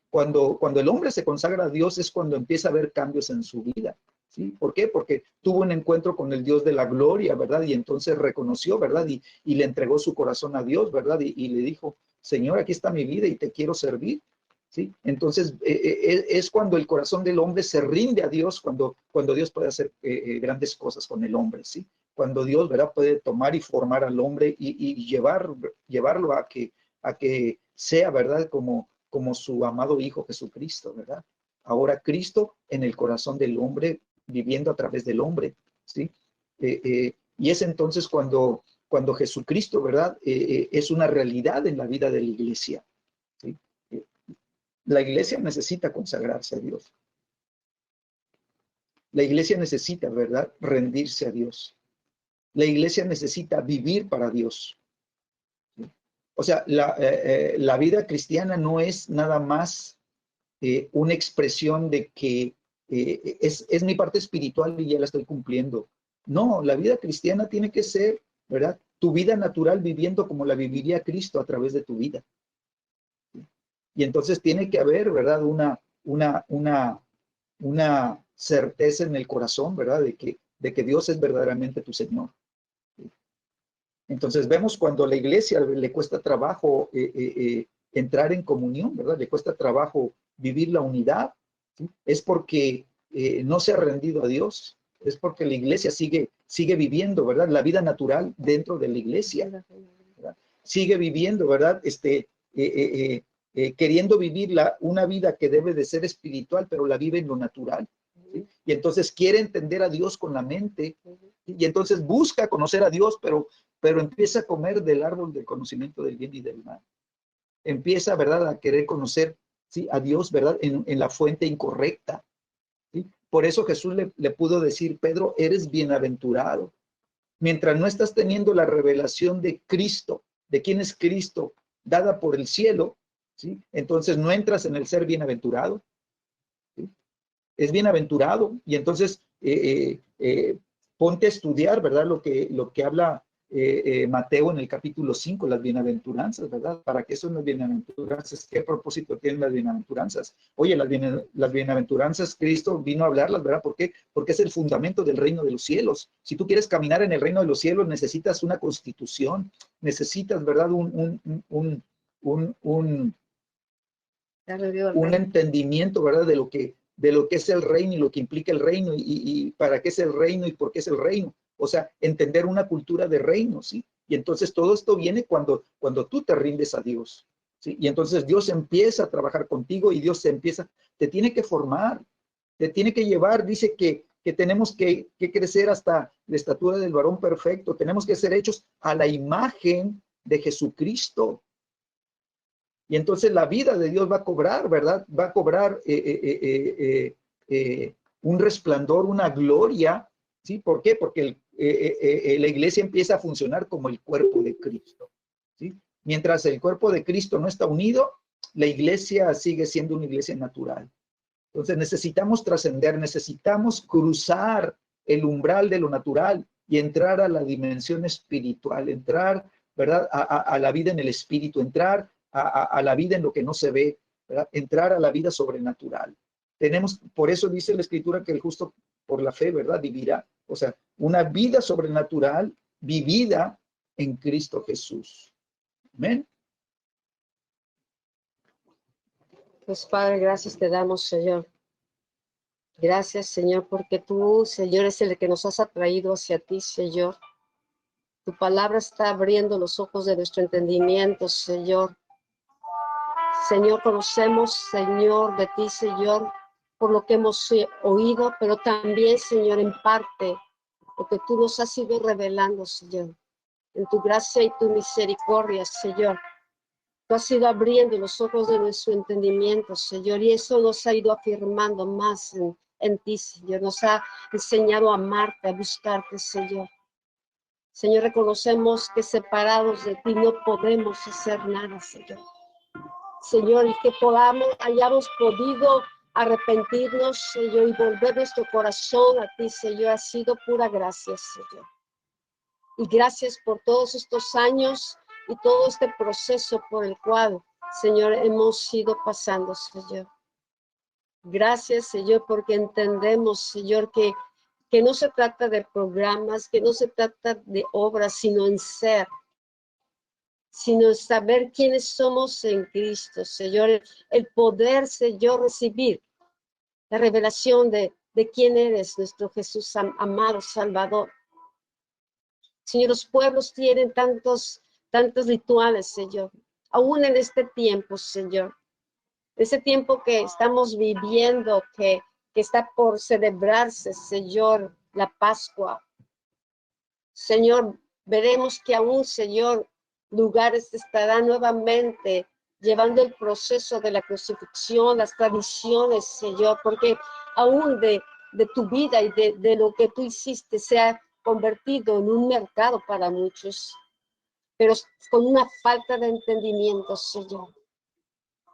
Cuando el hombre se consagra a Dios es cuando empieza a haber cambios en su vida, ¿sí? ¿Por qué? Porque tuvo un encuentro con el Dios de la gloria, ¿verdad? Y entonces reconoció, ¿verdad? Y le entregó su corazón a Dios, ¿verdad? Y le dijo, Señor, aquí está mi vida y te quiero servir, ¿sí? Entonces es cuando el corazón del hombre se rinde a Dios, cuando Dios puede hacer grandes cosas con el hombre, ¿sí? Cuando Dios, ¿verdad? Puede tomar y formar al hombre y llevarlo a que sea, ¿verdad? Como su amado Hijo Jesucristo, ¿verdad? Ahora Cristo en el corazón del hombre, viviendo a través del hombre, ¿sí? Y es entonces cuando Jesucristo, ¿verdad? Es una realidad en la vida de la iglesia, ¿sí? La iglesia necesita consagrarse a Dios. La iglesia necesita, ¿verdad? Rendirse a Dios. La iglesia necesita vivir para Dios. O sea, la vida cristiana no es nada más una expresión de que es mi parte espiritual y ya la estoy cumpliendo. No, la vida cristiana tiene que ser, ¿verdad? Tu vida natural viviendo como la viviría Cristo a través de tu vida. Y entonces tiene que haber, ¿verdad? Una certeza en el corazón, ¿verdad? De que Dios es verdaderamente tu Señor. Entonces vemos cuando a la iglesia le cuesta trabajo entrar en comunión, ¿verdad? Le cuesta trabajo vivir la unidad, ¿sí? Es porque no se ha rendido a Dios, es porque la iglesia sigue viviendo, ¿verdad? La vida natural dentro de la iglesia, ¿verdad? Sigue viviendo, ¿verdad? Queriendo vivir una vida que debe de ser espiritual, pero la vive en lo natural, ¿sí? Y entonces quiere entender a Dios con la mente, ¿sí? Y entonces busca conocer a Dios, pero empieza a comer del árbol del conocimiento del bien y del mal. Empieza, ¿verdad?, a querer conocer, ¿sí?, a Dios, ¿verdad?, en la fuente incorrecta, ¿sí? Por eso Jesús le pudo decir, Pedro, eres bienaventurado. Mientras no estás teniendo la revelación de Cristo, de quién es Cristo, dada por el cielo, ¿sí?, entonces no entras en el ser bienaventurado, ¿sí? Es bienaventurado, y entonces ponte a estudiar, ¿verdad?, lo que habla Mateo en el capítulo 5, las bienaventuranzas, ¿verdad? ¿Para qué son las bienaventuranzas? ¿Qué propósito tienen las bienaventuranzas? Oye, las bienaventuranzas, Cristo vino a hablarlas, ¿verdad? ¿Por qué? Porque es el fundamento del reino de los cielos. Si tú quieres caminar en el reino de los cielos, necesitas una constitución, necesitas, ¿verdad?, un entendimiento, ¿verdad?, de lo que es el reino y lo que implica el reino y para qué es el reino y por qué es el reino. O sea, entender una cultura de reino, ¿sí? Y entonces todo esto viene cuando tú te rindes a Dios, ¿sí? Y entonces Dios empieza a trabajar contigo y Dios te tiene que formar, te tiene que llevar. Dice que tenemos que crecer hasta la estatura del varón perfecto. Tenemos que ser hechos a la imagen de Jesucristo. Y entonces la vida de Dios va a cobrar, ¿verdad? Va a cobrar un resplandor, una gloria, ¿sí? ¿Por qué? Porque la iglesia empieza a funcionar como el cuerpo de Cristo, ¿sí? Mientras el cuerpo de Cristo no está unido, la iglesia sigue siendo una iglesia natural. Entonces necesitamos trascender, necesitamos cruzar el umbral de lo natural y entrar a la dimensión espiritual, entrar, ¿verdad?, a la vida en el espíritu, entrar a la vida en lo que no se ve, ¿verdad?, entrar a la vida sobrenatural. Por eso dice la Escritura que el justo por la fe, ¿verdad?, vivirá. O sea, una vida sobrenatural vivida en Cristo Jesús. Amén.
Pues Padre, gracias te damos, Señor. Gracias, Señor, porque tú, Señor, es el que nos has atraído hacia ti, Señor. Tu palabra está abriendo los ojos de nuestro entendimiento, Señor. Señor, conocemos, Señor, de ti, Señor, por lo que hemos oído, pero también, Señor, en parte, porque tú nos has ido revelando, Señor, en tu gracia y tu misericordia, Señor. Tú has ido abriendo los ojos de nuestro entendimiento, Señor, y eso nos ha ido afirmando más en ti, Señor. Nos ha enseñado a amarte, a buscarte, Señor. Señor, reconocemos que separados de ti no podemos hacer nada, Señor. Señor, y que hayamos podido arrepentirnos, Señor, y volver nuestro corazón a ti, Señor, ha sido pura gracia, Señor. Y gracias por todos estos años y todo este proceso por el cual, Señor, hemos ido pasando, Señor. Gracias, Señor, porque entendemos, Señor, que no se trata de programas, que no se trata de obras, sino en ser, sino en saber quiénes somos en Cristo, Señor. El poder, Señor, recibir la revelación de quién eres, nuestro Jesús amado Salvador. Señor, los pueblos tienen tantos rituales, Señor, aún en este tiempo, Señor. Ese tiempo que estamos viviendo, que está por celebrarse, Señor, la Pascua. Señor, veremos que aún, Señor, lugares estarán nuevamente llevando el proceso de la crucifixión, las tradiciones, Señor, porque aún de tu vida y de lo que tú hiciste se ha convertido en un mercado para muchos, pero con una falta de entendimiento, Señor.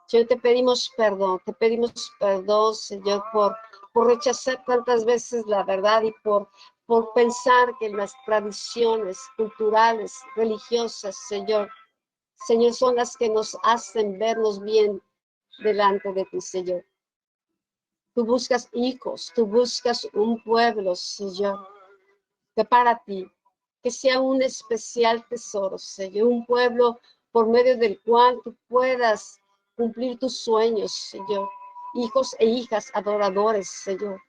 Señor, te pedimos perdón, Señor, por rechazar tantas veces la verdad y por pensar que las tradiciones culturales, religiosas, Señor, son las que nos hacen vernos bien delante de ti, Señor. Tú buscas hijos, tú buscas un pueblo, Señor, que para ti, que sea un especial tesoro, Señor, un pueblo por medio del cual tú puedas cumplir tus sueños, Señor. Hijos e hijas adoradores, Señor,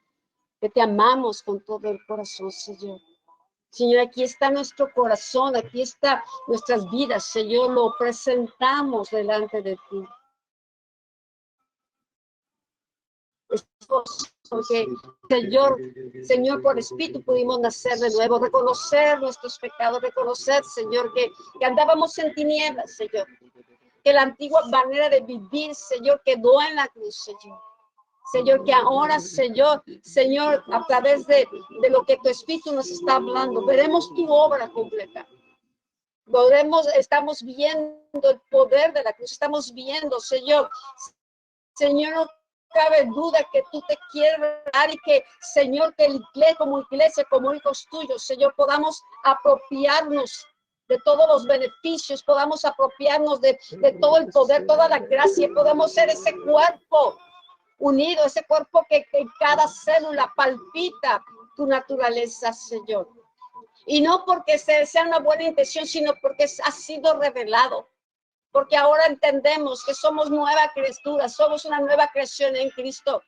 que te amamos con todo el corazón, Señor. Señor, aquí está nuestro corazón, aquí está nuestras vidas, Señor, lo presentamos delante de ti. Porque, Señor, por Espíritu pudimos nacer de nuevo, reconocer nuestros pecados, reconocer, Señor, que andábamos en tinieblas, Señor, que la antigua manera de vivir, Señor, quedó en la cruz, Señor. Señor, que ahora, Señor, a través de lo que tu Espíritu nos está hablando, veremos tu obra completa. Estamos viendo el poder de la cruz, estamos viendo, Señor, no cabe duda que tú te quieres dar y que, Señor, que como iglesia, como hijos tuyos, Señor, podamos apropiarnos de todos los beneficios, podamos apropiarnos de todo el poder, toda la gracia, podamos ser ese cuerpo unido, ese cuerpo que en cada célula palpita tu naturaleza, Señor. Y no porque sea una buena intención, sino porque ha sido revelado. Porque ahora entendemos que somos nueva criatura, somos una nueva creación en Cristo,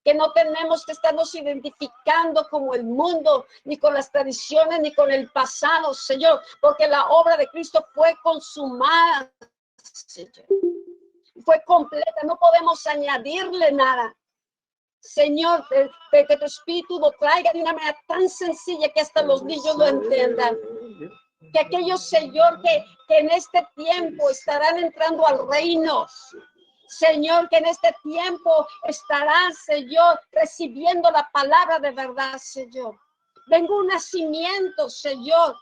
que no tenemos que estarnos identificando como el mundo, ni con las tradiciones, ni con el pasado, Señor, porque la obra de Cristo fue consumada, Señor. Fue completa, no podemos añadirle nada. Señor, que tu Espíritu lo traiga de una manera tan sencilla que hasta los niños lo entiendan. Que aquellos, Señor, que en este tiempo estarán entrando al reino, Señor, que en este tiempo estarán, Señor, recibiendo la palabra de verdad, Señor. Venga un nacimiento, Señor,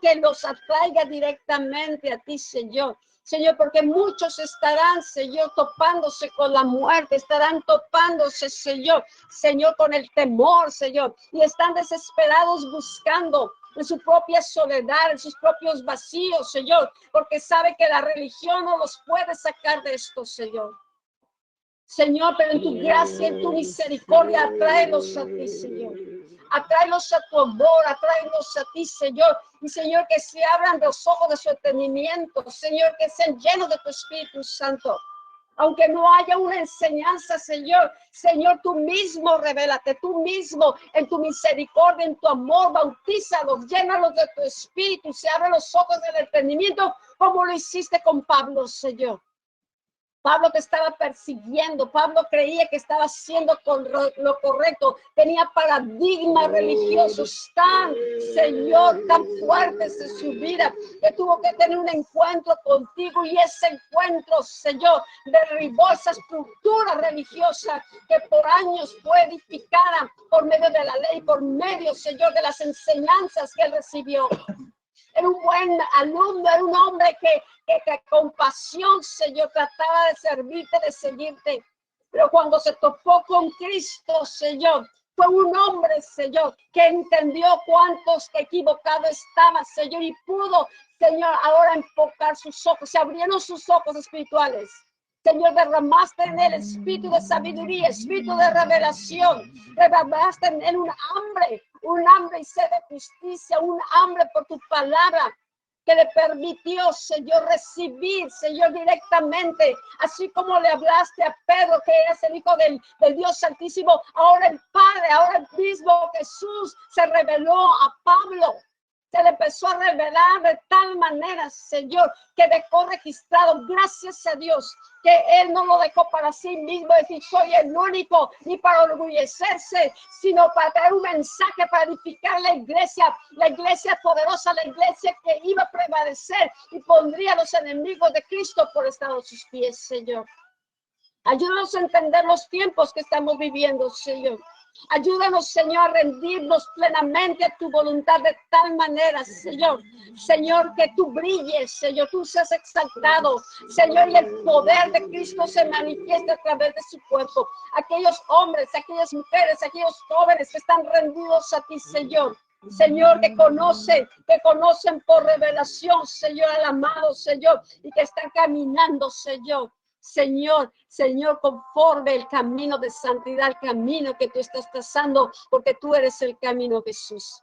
que los atraiga directamente a ti, Señor. Señor, porque muchos estarán, Señor, topándose con la muerte, estarán topándose, Señor, con el temor, Señor, y están desesperados buscando en su propia soledad, en sus propios vacíos, Señor, porque sabe que la religión no los puede sacar de esto, Señor. Señor, pero en tu gracia, en tu misericordia, atráelos a ti, Señor. Atráelos a tu amor, atráelos a ti, Señor. Y, Señor, que se abran los ojos de su entendimiento, Señor, que sean llenos de tu Espíritu Santo. Aunque no haya una enseñanza, Señor, tú mismo revélate, tú mismo en tu misericordia, en tu amor, bautízalos, llénalos de tu Espíritu, se abren los ojos del entendimiento, como lo hiciste con Pablo, Señor. Pablo te estaba persiguiendo, Pablo creía que estaba haciendo lo correcto, tenía paradigmas religiosos tan, Señor, tan fuertes en su vida, que tuvo que tener un encuentro contigo y ese encuentro, Señor, derribó esa estructura religiosa que por años fue edificada por medio de la ley, por medio, Señor, de las enseñanzas que él recibió. Era un buen alumno, era un hombre que con pasión, Señor, trataba de servirte, de seguirte. Pero cuando se topó con Cristo, Señor, Fue un hombre, Señor, que entendió cuántos equivocados estaban, Señor, y pudo, Señor, ahora enfocar sus ojos. Se abrieron sus ojos espirituales. Señor, derramaste en él espíritu de sabiduría, espíritu de revelación. Derramaste en él un hambre y sed de justicia, un hambre por tu palabra, que le permitió, Señor, recibir, Señor, directamente, así como le hablaste a Pedro, que eres el Hijo del Dios Santísimo. Ahora el Padre, ahora el mismo Jesús se reveló a Pablo. Se le empezó a revelar de tal manera, Señor, que dejó registrado, gracias a Dios, que Él no lo dejó para sí mismo, decir, soy el único, ni para orgullecerse, sino para traer un mensaje, para edificar la iglesia poderosa, la iglesia que iba a prevalecer y pondría a los enemigos de Cristo por estrado de sus pies, Señor. Ayúdanos a entender los tiempos que estamos viviendo, Señor. Ayúdanos, Señor, a rendirnos plenamente a tu voluntad de tal manera, Señor. Señor, que tú brilles, Señor, tú seas exaltado, Señor, y el poder de Cristo se manifieste a través de su cuerpo. Aquellos hombres, aquellas mujeres, aquellos jóvenes que están rendidos a ti, Señor. Señor, que conocen por revelación, Señor, al amado, Señor, y que están caminando, Señor. Señor, conforme el camino de santidad, el camino que tú estás trazando, porque tú eres el camino, Jesús.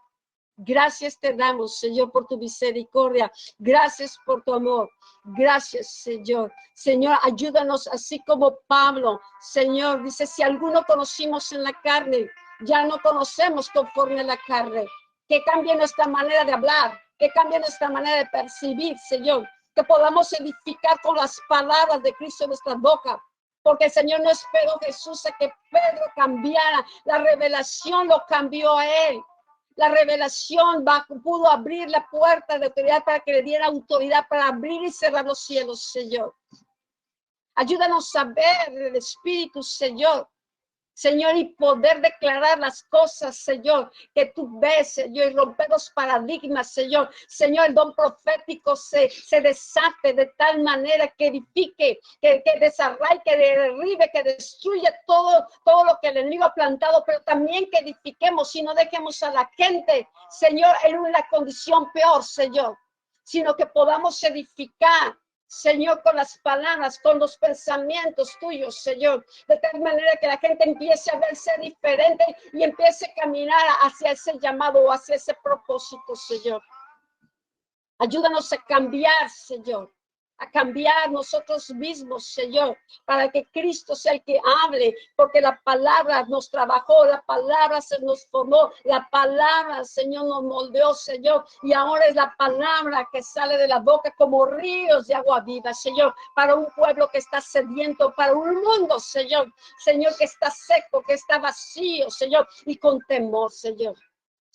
Gracias te damos, Señor, por tu misericordia. Gracias por tu amor. Gracias, Señor. Señor, ayúdanos así como Pablo. Señor, dice, si alguno conocimos en la carne, ya no conocemos conforme a la carne. Que cambie nuestra manera de hablar, que cambie nuestra manera de percibir, Señor. Que podamos edificar con las palabras de Cristo en nuestra boca. Porque el Señor no esperó Jesús a que Pedro cambiara. La revelación lo cambió a él. La revelación pudo abrir la puerta de autoridad para que le diera autoridad para abrir y cerrar los cielos, Señor. Ayúdanos a ver el Espíritu, Señor. Señor, y poder declarar las cosas, Señor, que tú ves, Señor, y romper los paradigmas, Señor. Señor, el don profético se desate de tal manera que edifique, que desarraigue, que derribe, que destruya todo lo que el enemigo ha plantado, pero también que edifiquemos y no dejemos a la gente, Señor, en una condición peor, Señor, sino que podamos edificar, Señor, con las palabras, con los pensamientos tuyos, Señor, de tal manera que la gente empiece a verse diferente y empiece a caminar hacia ese llamado o hacia ese propósito, Señor. Ayúdanos a cambiar, Señor, a cambiar nosotros mismos, Señor, para que Cristo sea el que hable, porque la palabra nos trabajó, la palabra se nos formó, la palabra, Señor, nos moldeó, Señor, y ahora es la palabra que sale de la boca como ríos de agua viva, Señor, para un pueblo que está sediento, para un mundo, Señor, que está seco, que está vacío, Señor, y con temor, Señor.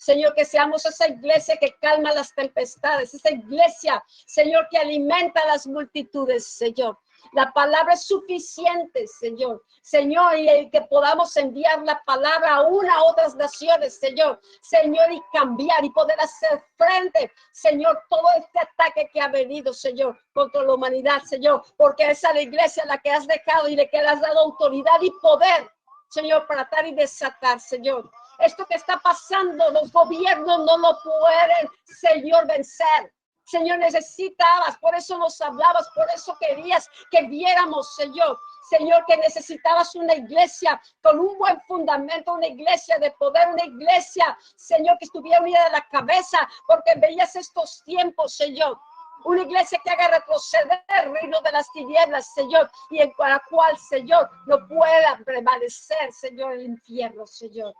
Señor, que seamos esa iglesia que calma las tempestades, esa iglesia, Señor, que alimenta a las multitudes, Señor. La palabra es suficiente, Señor. Señor, y el que podamos enviar la palabra aún a otras naciones, Señor. Señor, y cambiar y poder hacer frente, Señor, todo este ataque que ha venido, Señor, contra la humanidad, Señor. Porque esa es la iglesia a la que has dejado y de que le has dado autoridad y poder, Señor, para atar y desatar, Señor. Esto que está pasando, los gobiernos no lo pueden, Señor, vencer. Señor, necesitabas, por eso nos hablabas, por eso querías que viéramos, Señor. Señor, que necesitabas una iglesia con un buen fundamento, una iglesia de poder, una iglesia, Señor, que estuviera unida de la cabeza, porque veías estos tiempos, Señor. Una iglesia que haga retroceder el reino de las tinieblas, Señor, y en la cual, Señor, no pueda prevalecer, Señor, el infierno, Señor.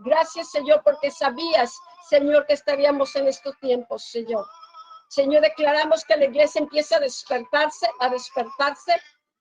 Gracias, Señor, porque sabías, Señor, que estaríamos en estos tiempos, Señor. Señor, declaramos que la iglesia empieza a despertarse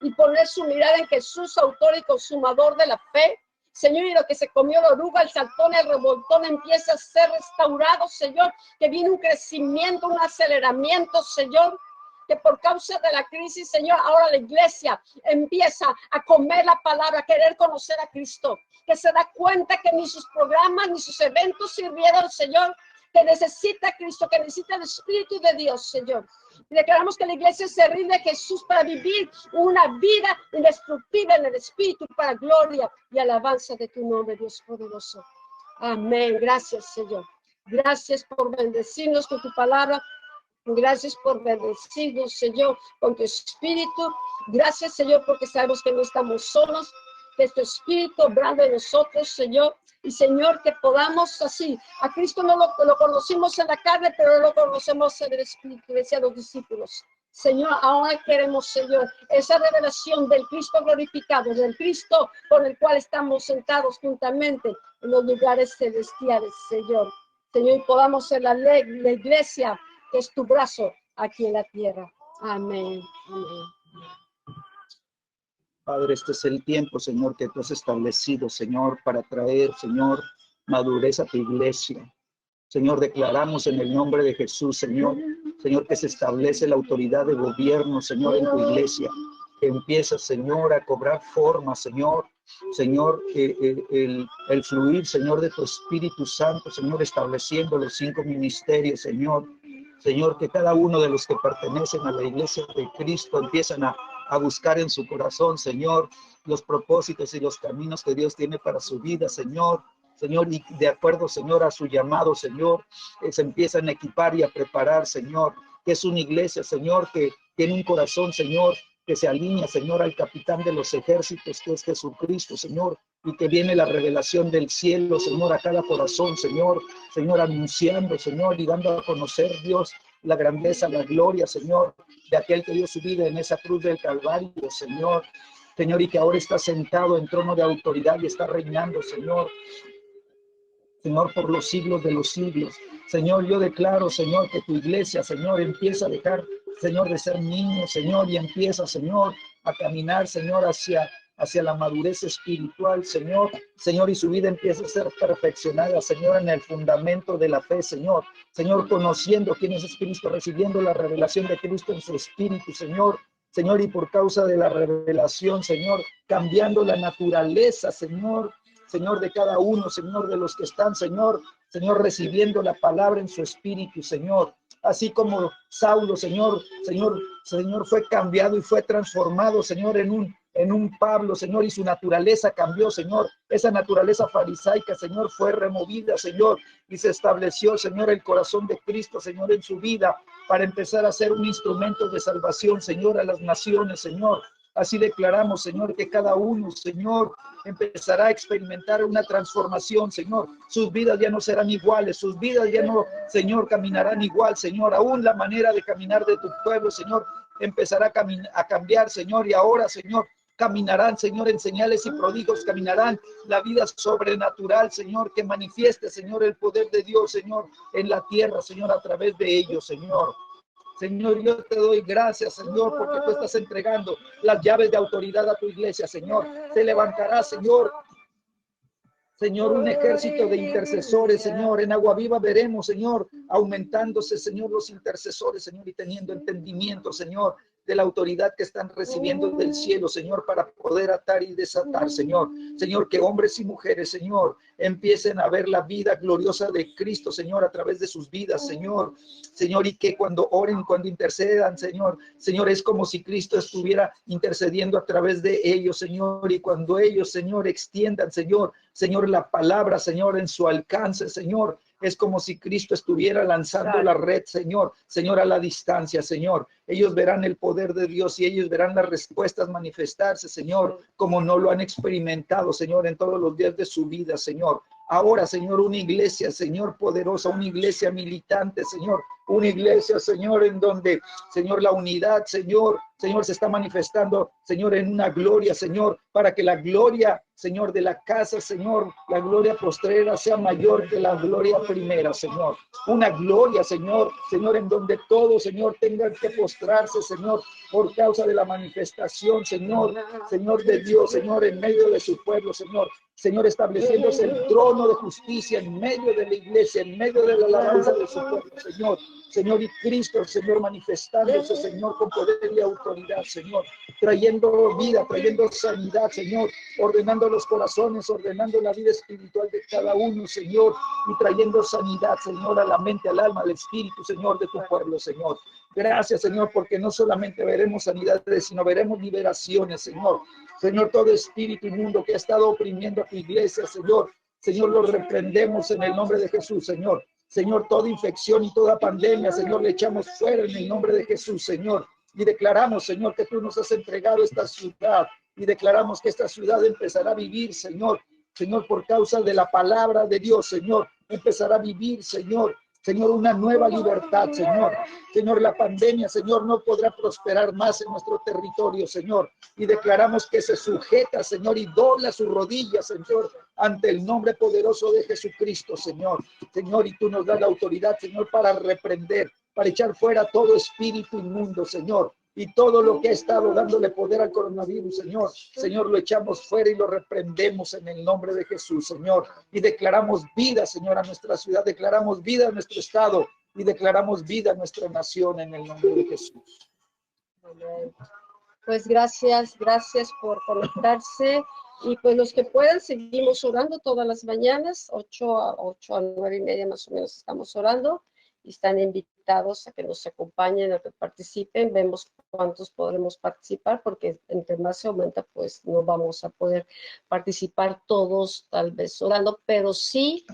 y poner su mirada en Jesús, autor y consumador de la fe. Señor, y lo que se comió la oruga, el saltón, el revoltón empieza a ser restaurado, Señor, que viene un crecimiento, un aceleramiento, Señor, que por causa de la crisis, Señor, ahora la iglesia empieza a comer la palabra, a querer conocer a Cristo, que se da cuenta que ni sus programas ni sus eventos sirvieron, Señor, que necesita a Cristo, que necesita el Espíritu de Dios, Señor. Declaramos que la iglesia se rinde a Jesús para vivir una vida indestructible en el Espíritu para gloria y alabanza de tu nombre, Dios poderoso. Amén. Gracias, Señor. Gracias por bendecirnos con tu palabra. Gracias por bendecirnos, Señor, con tu Espíritu. Gracias, Señor, porque sabemos que no estamos solos, que tu Espíritu obrando en nosotros, Señor. Y, Señor, que podamos así. A Cristo no lo conocimos en la carne, pero lo conocemos en el Espíritu, decían los discípulos. Señor, ahora queremos, Señor, esa revelación del Cristo glorificado, del Cristo con el cual estamos sentados juntamente en los lugares celestiales, Señor. Señor, y podamos ser la iglesia que es tu brazo aquí en la tierra. Amén. Amén.
Padre, este es el tiempo, Señor, que tú has establecido, Señor, para traer, Señor, madurez a tu iglesia. Señor, declaramos en el nombre de Jesús, Señor, que se establece la autoridad de gobierno, Señor, en tu iglesia, que empieza, Señor, a cobrar forma, Señor, el fluir, Señor, de tu Espíritu Santo, Señor, estableciendo los 5 ministerios, Señor, que cada uno de los que pertenecen a la iglesia de Cristo empiezan a buscar en su corazón, Señor, los propósitos y los caminos que Dios tiene para su vida, Señor, y de acuerdo, Señor, a su llamado, Señor, se empiezan a equipar y a preparar, Señor, que es una iglesia, Señor, que tiene un corazón, Señor, que se alinea, Señor, al capitán de los ejércitos, que es Jesucristo, Señor, y que viene la revelación del cielo, Señor, a cada corazón, Señor, anunciando, Señor, y dando a conocer, Dios, la grandeza, la gloria, Señor, de aquel que dio su vida en esa cruz del Calvario, Señor, y que ahora está sentado en trono de autoridad y está reinando, Señor, por los siglos de los siglos. Señor, yo declaro, Señor, que tu iglesia, Señor, empieza a dejar, Señor, de ser niño, Señor, y empieza, Señor, a caminar, Señor, hacia la madurez espiritual, Señor, y su vida empieza a ser perfeccionada, Señor, en el fundamento de la fe, Señor, conociendo quién es Cristo, recibiendo la revelación de Cristo en su espíritu, Señor, y por causa de la revelación, Señor, cambiando la naturaleza, Señor, de cada uno, Señor, de los que están, Señor, recibiendo la palabra en su espíritu, Señor, así como Saulo, Señor, fue cambiado y fue transformado, Señor, en un Pablo, Señor, y su naturaleza cambió, Señor, esa naturaleza farisaica, Señor, fue removida, Señor, y se estableció, Señor, el corazón de Cristo, Señor, en su vida, para empezar a ser un instrumento de salvación, Señor, a las naciones, Señor. Así declaramos, Señor, que cada uno, Señor, empezará a experimentar una transformación, Señor. Sus vidas ya no serán iguales, sus vidas ya no, Señor, caminarán igual, Señor. Aún la manera de caminar de tu pueblo, Señor, empezará a cambiar, Señor. Y ahora, Señor, caminarán, Señor, en señales y prodigios, caminarán la vida sobrenatural, Señor, que manifieste, Señor, el poder de Dios, Señor, en la tierra, Señor, a través de ellos, Señor. Señor, yo te doy gracias, Señor, porque tú estás entregando las llaves de autoridad a tu iglesia, Señor. Se levantará, Señor, un ejército de intercesores, Señor. En Agua Viva veremos, Señor, aumentándose, Señor, los intercesores, Señor, y teniendo entendimiento, Señor, de la autoridad que están recibiendo del cielo, Señor, para poder atar y desatar, Señor. Que hombres y mujeres, Señor, empiecen a ver la vida gloriosa de Cristo, Señor, a través de sus vidas, Señor, y que cuando oren, cuando intercedan, Señor, es como si Cristo estuviera intercediendo a través de ellos, Señor, y cuando ellos, Señor, extiendan, Señor, la palabra, Señor, en su alcance, Señor, es como si Cristo estuviera lanzando la red, Señor, a la distancia, Señor. Ellos verán el poder de Dios y ellos verán las respuestas manifestarse, Señor, como no lo han experimentado, Señor, en todos los días de su vida, Señor. Ahora, Señor, una iglesia, Señor, poderosa, una iglesia militante, Señor, una iglesia, Señor, en donde, Señor, la unidad, Señor, se está manifestando, Señor, en una gloria, Señor, para que la gloria, Señor, de la casa, Señor, la gloria postrera sea mayor que la gloria primera, Señor. Una gloria, Señor, en donde todos, Señor, tengan que postrarse, Señor, por causa de la manifestación, Señor, de Dios, Señor, en medio de su pueblo, Señor, estableciéndose el trono de justicia en medio de la iglesia, en medio de la alabanza de su pueblo, Señor. Señor, y Cristo, Señor, manifestándose, Señor, con poder y autoridad, Señor, trayendo vida, trayendo sanidad, Señor, ordenando los corazones, ordenando la vida espiritual de cada uno, Señor, y trayendo sanidad, Señor, a la mente, al alma, al espíritu, Señor, de tu pueblo, Señor. Gracias, Señor, porque no solamente veremos sanidades, sino veremos liberaciones, Señor. Señor, todo espíritu inmundo que ha estado oprimiendo a tu iglesia, Señor, Señor, lo reprendemos en el nombre de Jesús, Señor. Señor, toda infección y toda pandemia, Señor, le echamos fuera en el nombre de Jesús, Señor. Y declaramos, Señor, que tú nos has entregado esta ciudad. Y declaramos que esta ciudad empezará a vivir, Señor. Señor, por causa de la palabra de Dios, Señor, empezará a vivir, Señor. Señor, una nueva libertad, Señor. Señor, la pandemia, Señor, no podrá prosperar más en nuestro territorio, Señor. Y declaramos que se sujeta, Señor, y dobla sus rodillas, Señor, ante el nombre poderoso de Jesucristo, Señor. Señor, y tú nos das la autoridad, Señor, para reprender, para echar fuera todo espíritu inmundo, Señor. Y todo lo que ha estado dándole poder al coronavirus, Señor, Señor, lo echamos fuera y lo reprendemos en el nombre de Jesús, Señor. Y declaramos vida, Señor, a nuestra ciudad, declaramos vida a nuestro estado y declaramos vida a nuestra nación en el nombre de Jesús.
Amén. Pues gracias por conectarse. Y pues los que puedan, seguimos orando todas las mañanas, 8 a 9:30 más o menos estamos orando. Y están invitados a que nos acompañen, a que participen. Vemos cuántos podremos participar, porque entre más se aumenta, pues no vamos a poder participar todos, tal vez orando, pero sí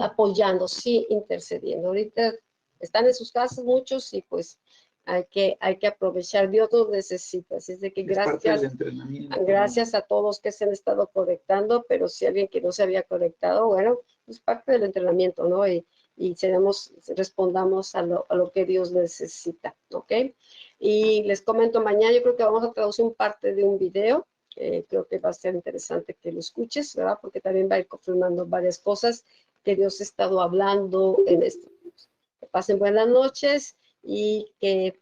apoyando, sí intercediendo. Ahorita están en sus casas muchos y pues hay que aprovechar. Dios nos necesita. Así es de que gracias a todos que se han estado conectando, pero si alguien que no se había conectado, bueno, es parte del entrenamiento, ¿no? Y respondamos a lo que Dios necesita, ¿ok? Y les comento, mañana yo creo que vamos a traducir parte de un video, creo que va a ser interesante que lo escuches, ¿verdad? Porque también va a ir confirmando varias cosas que Dios ha estado hablando en esto. Que pasen buenas noches y que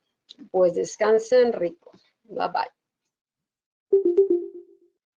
pues descansen rico. Bye bye.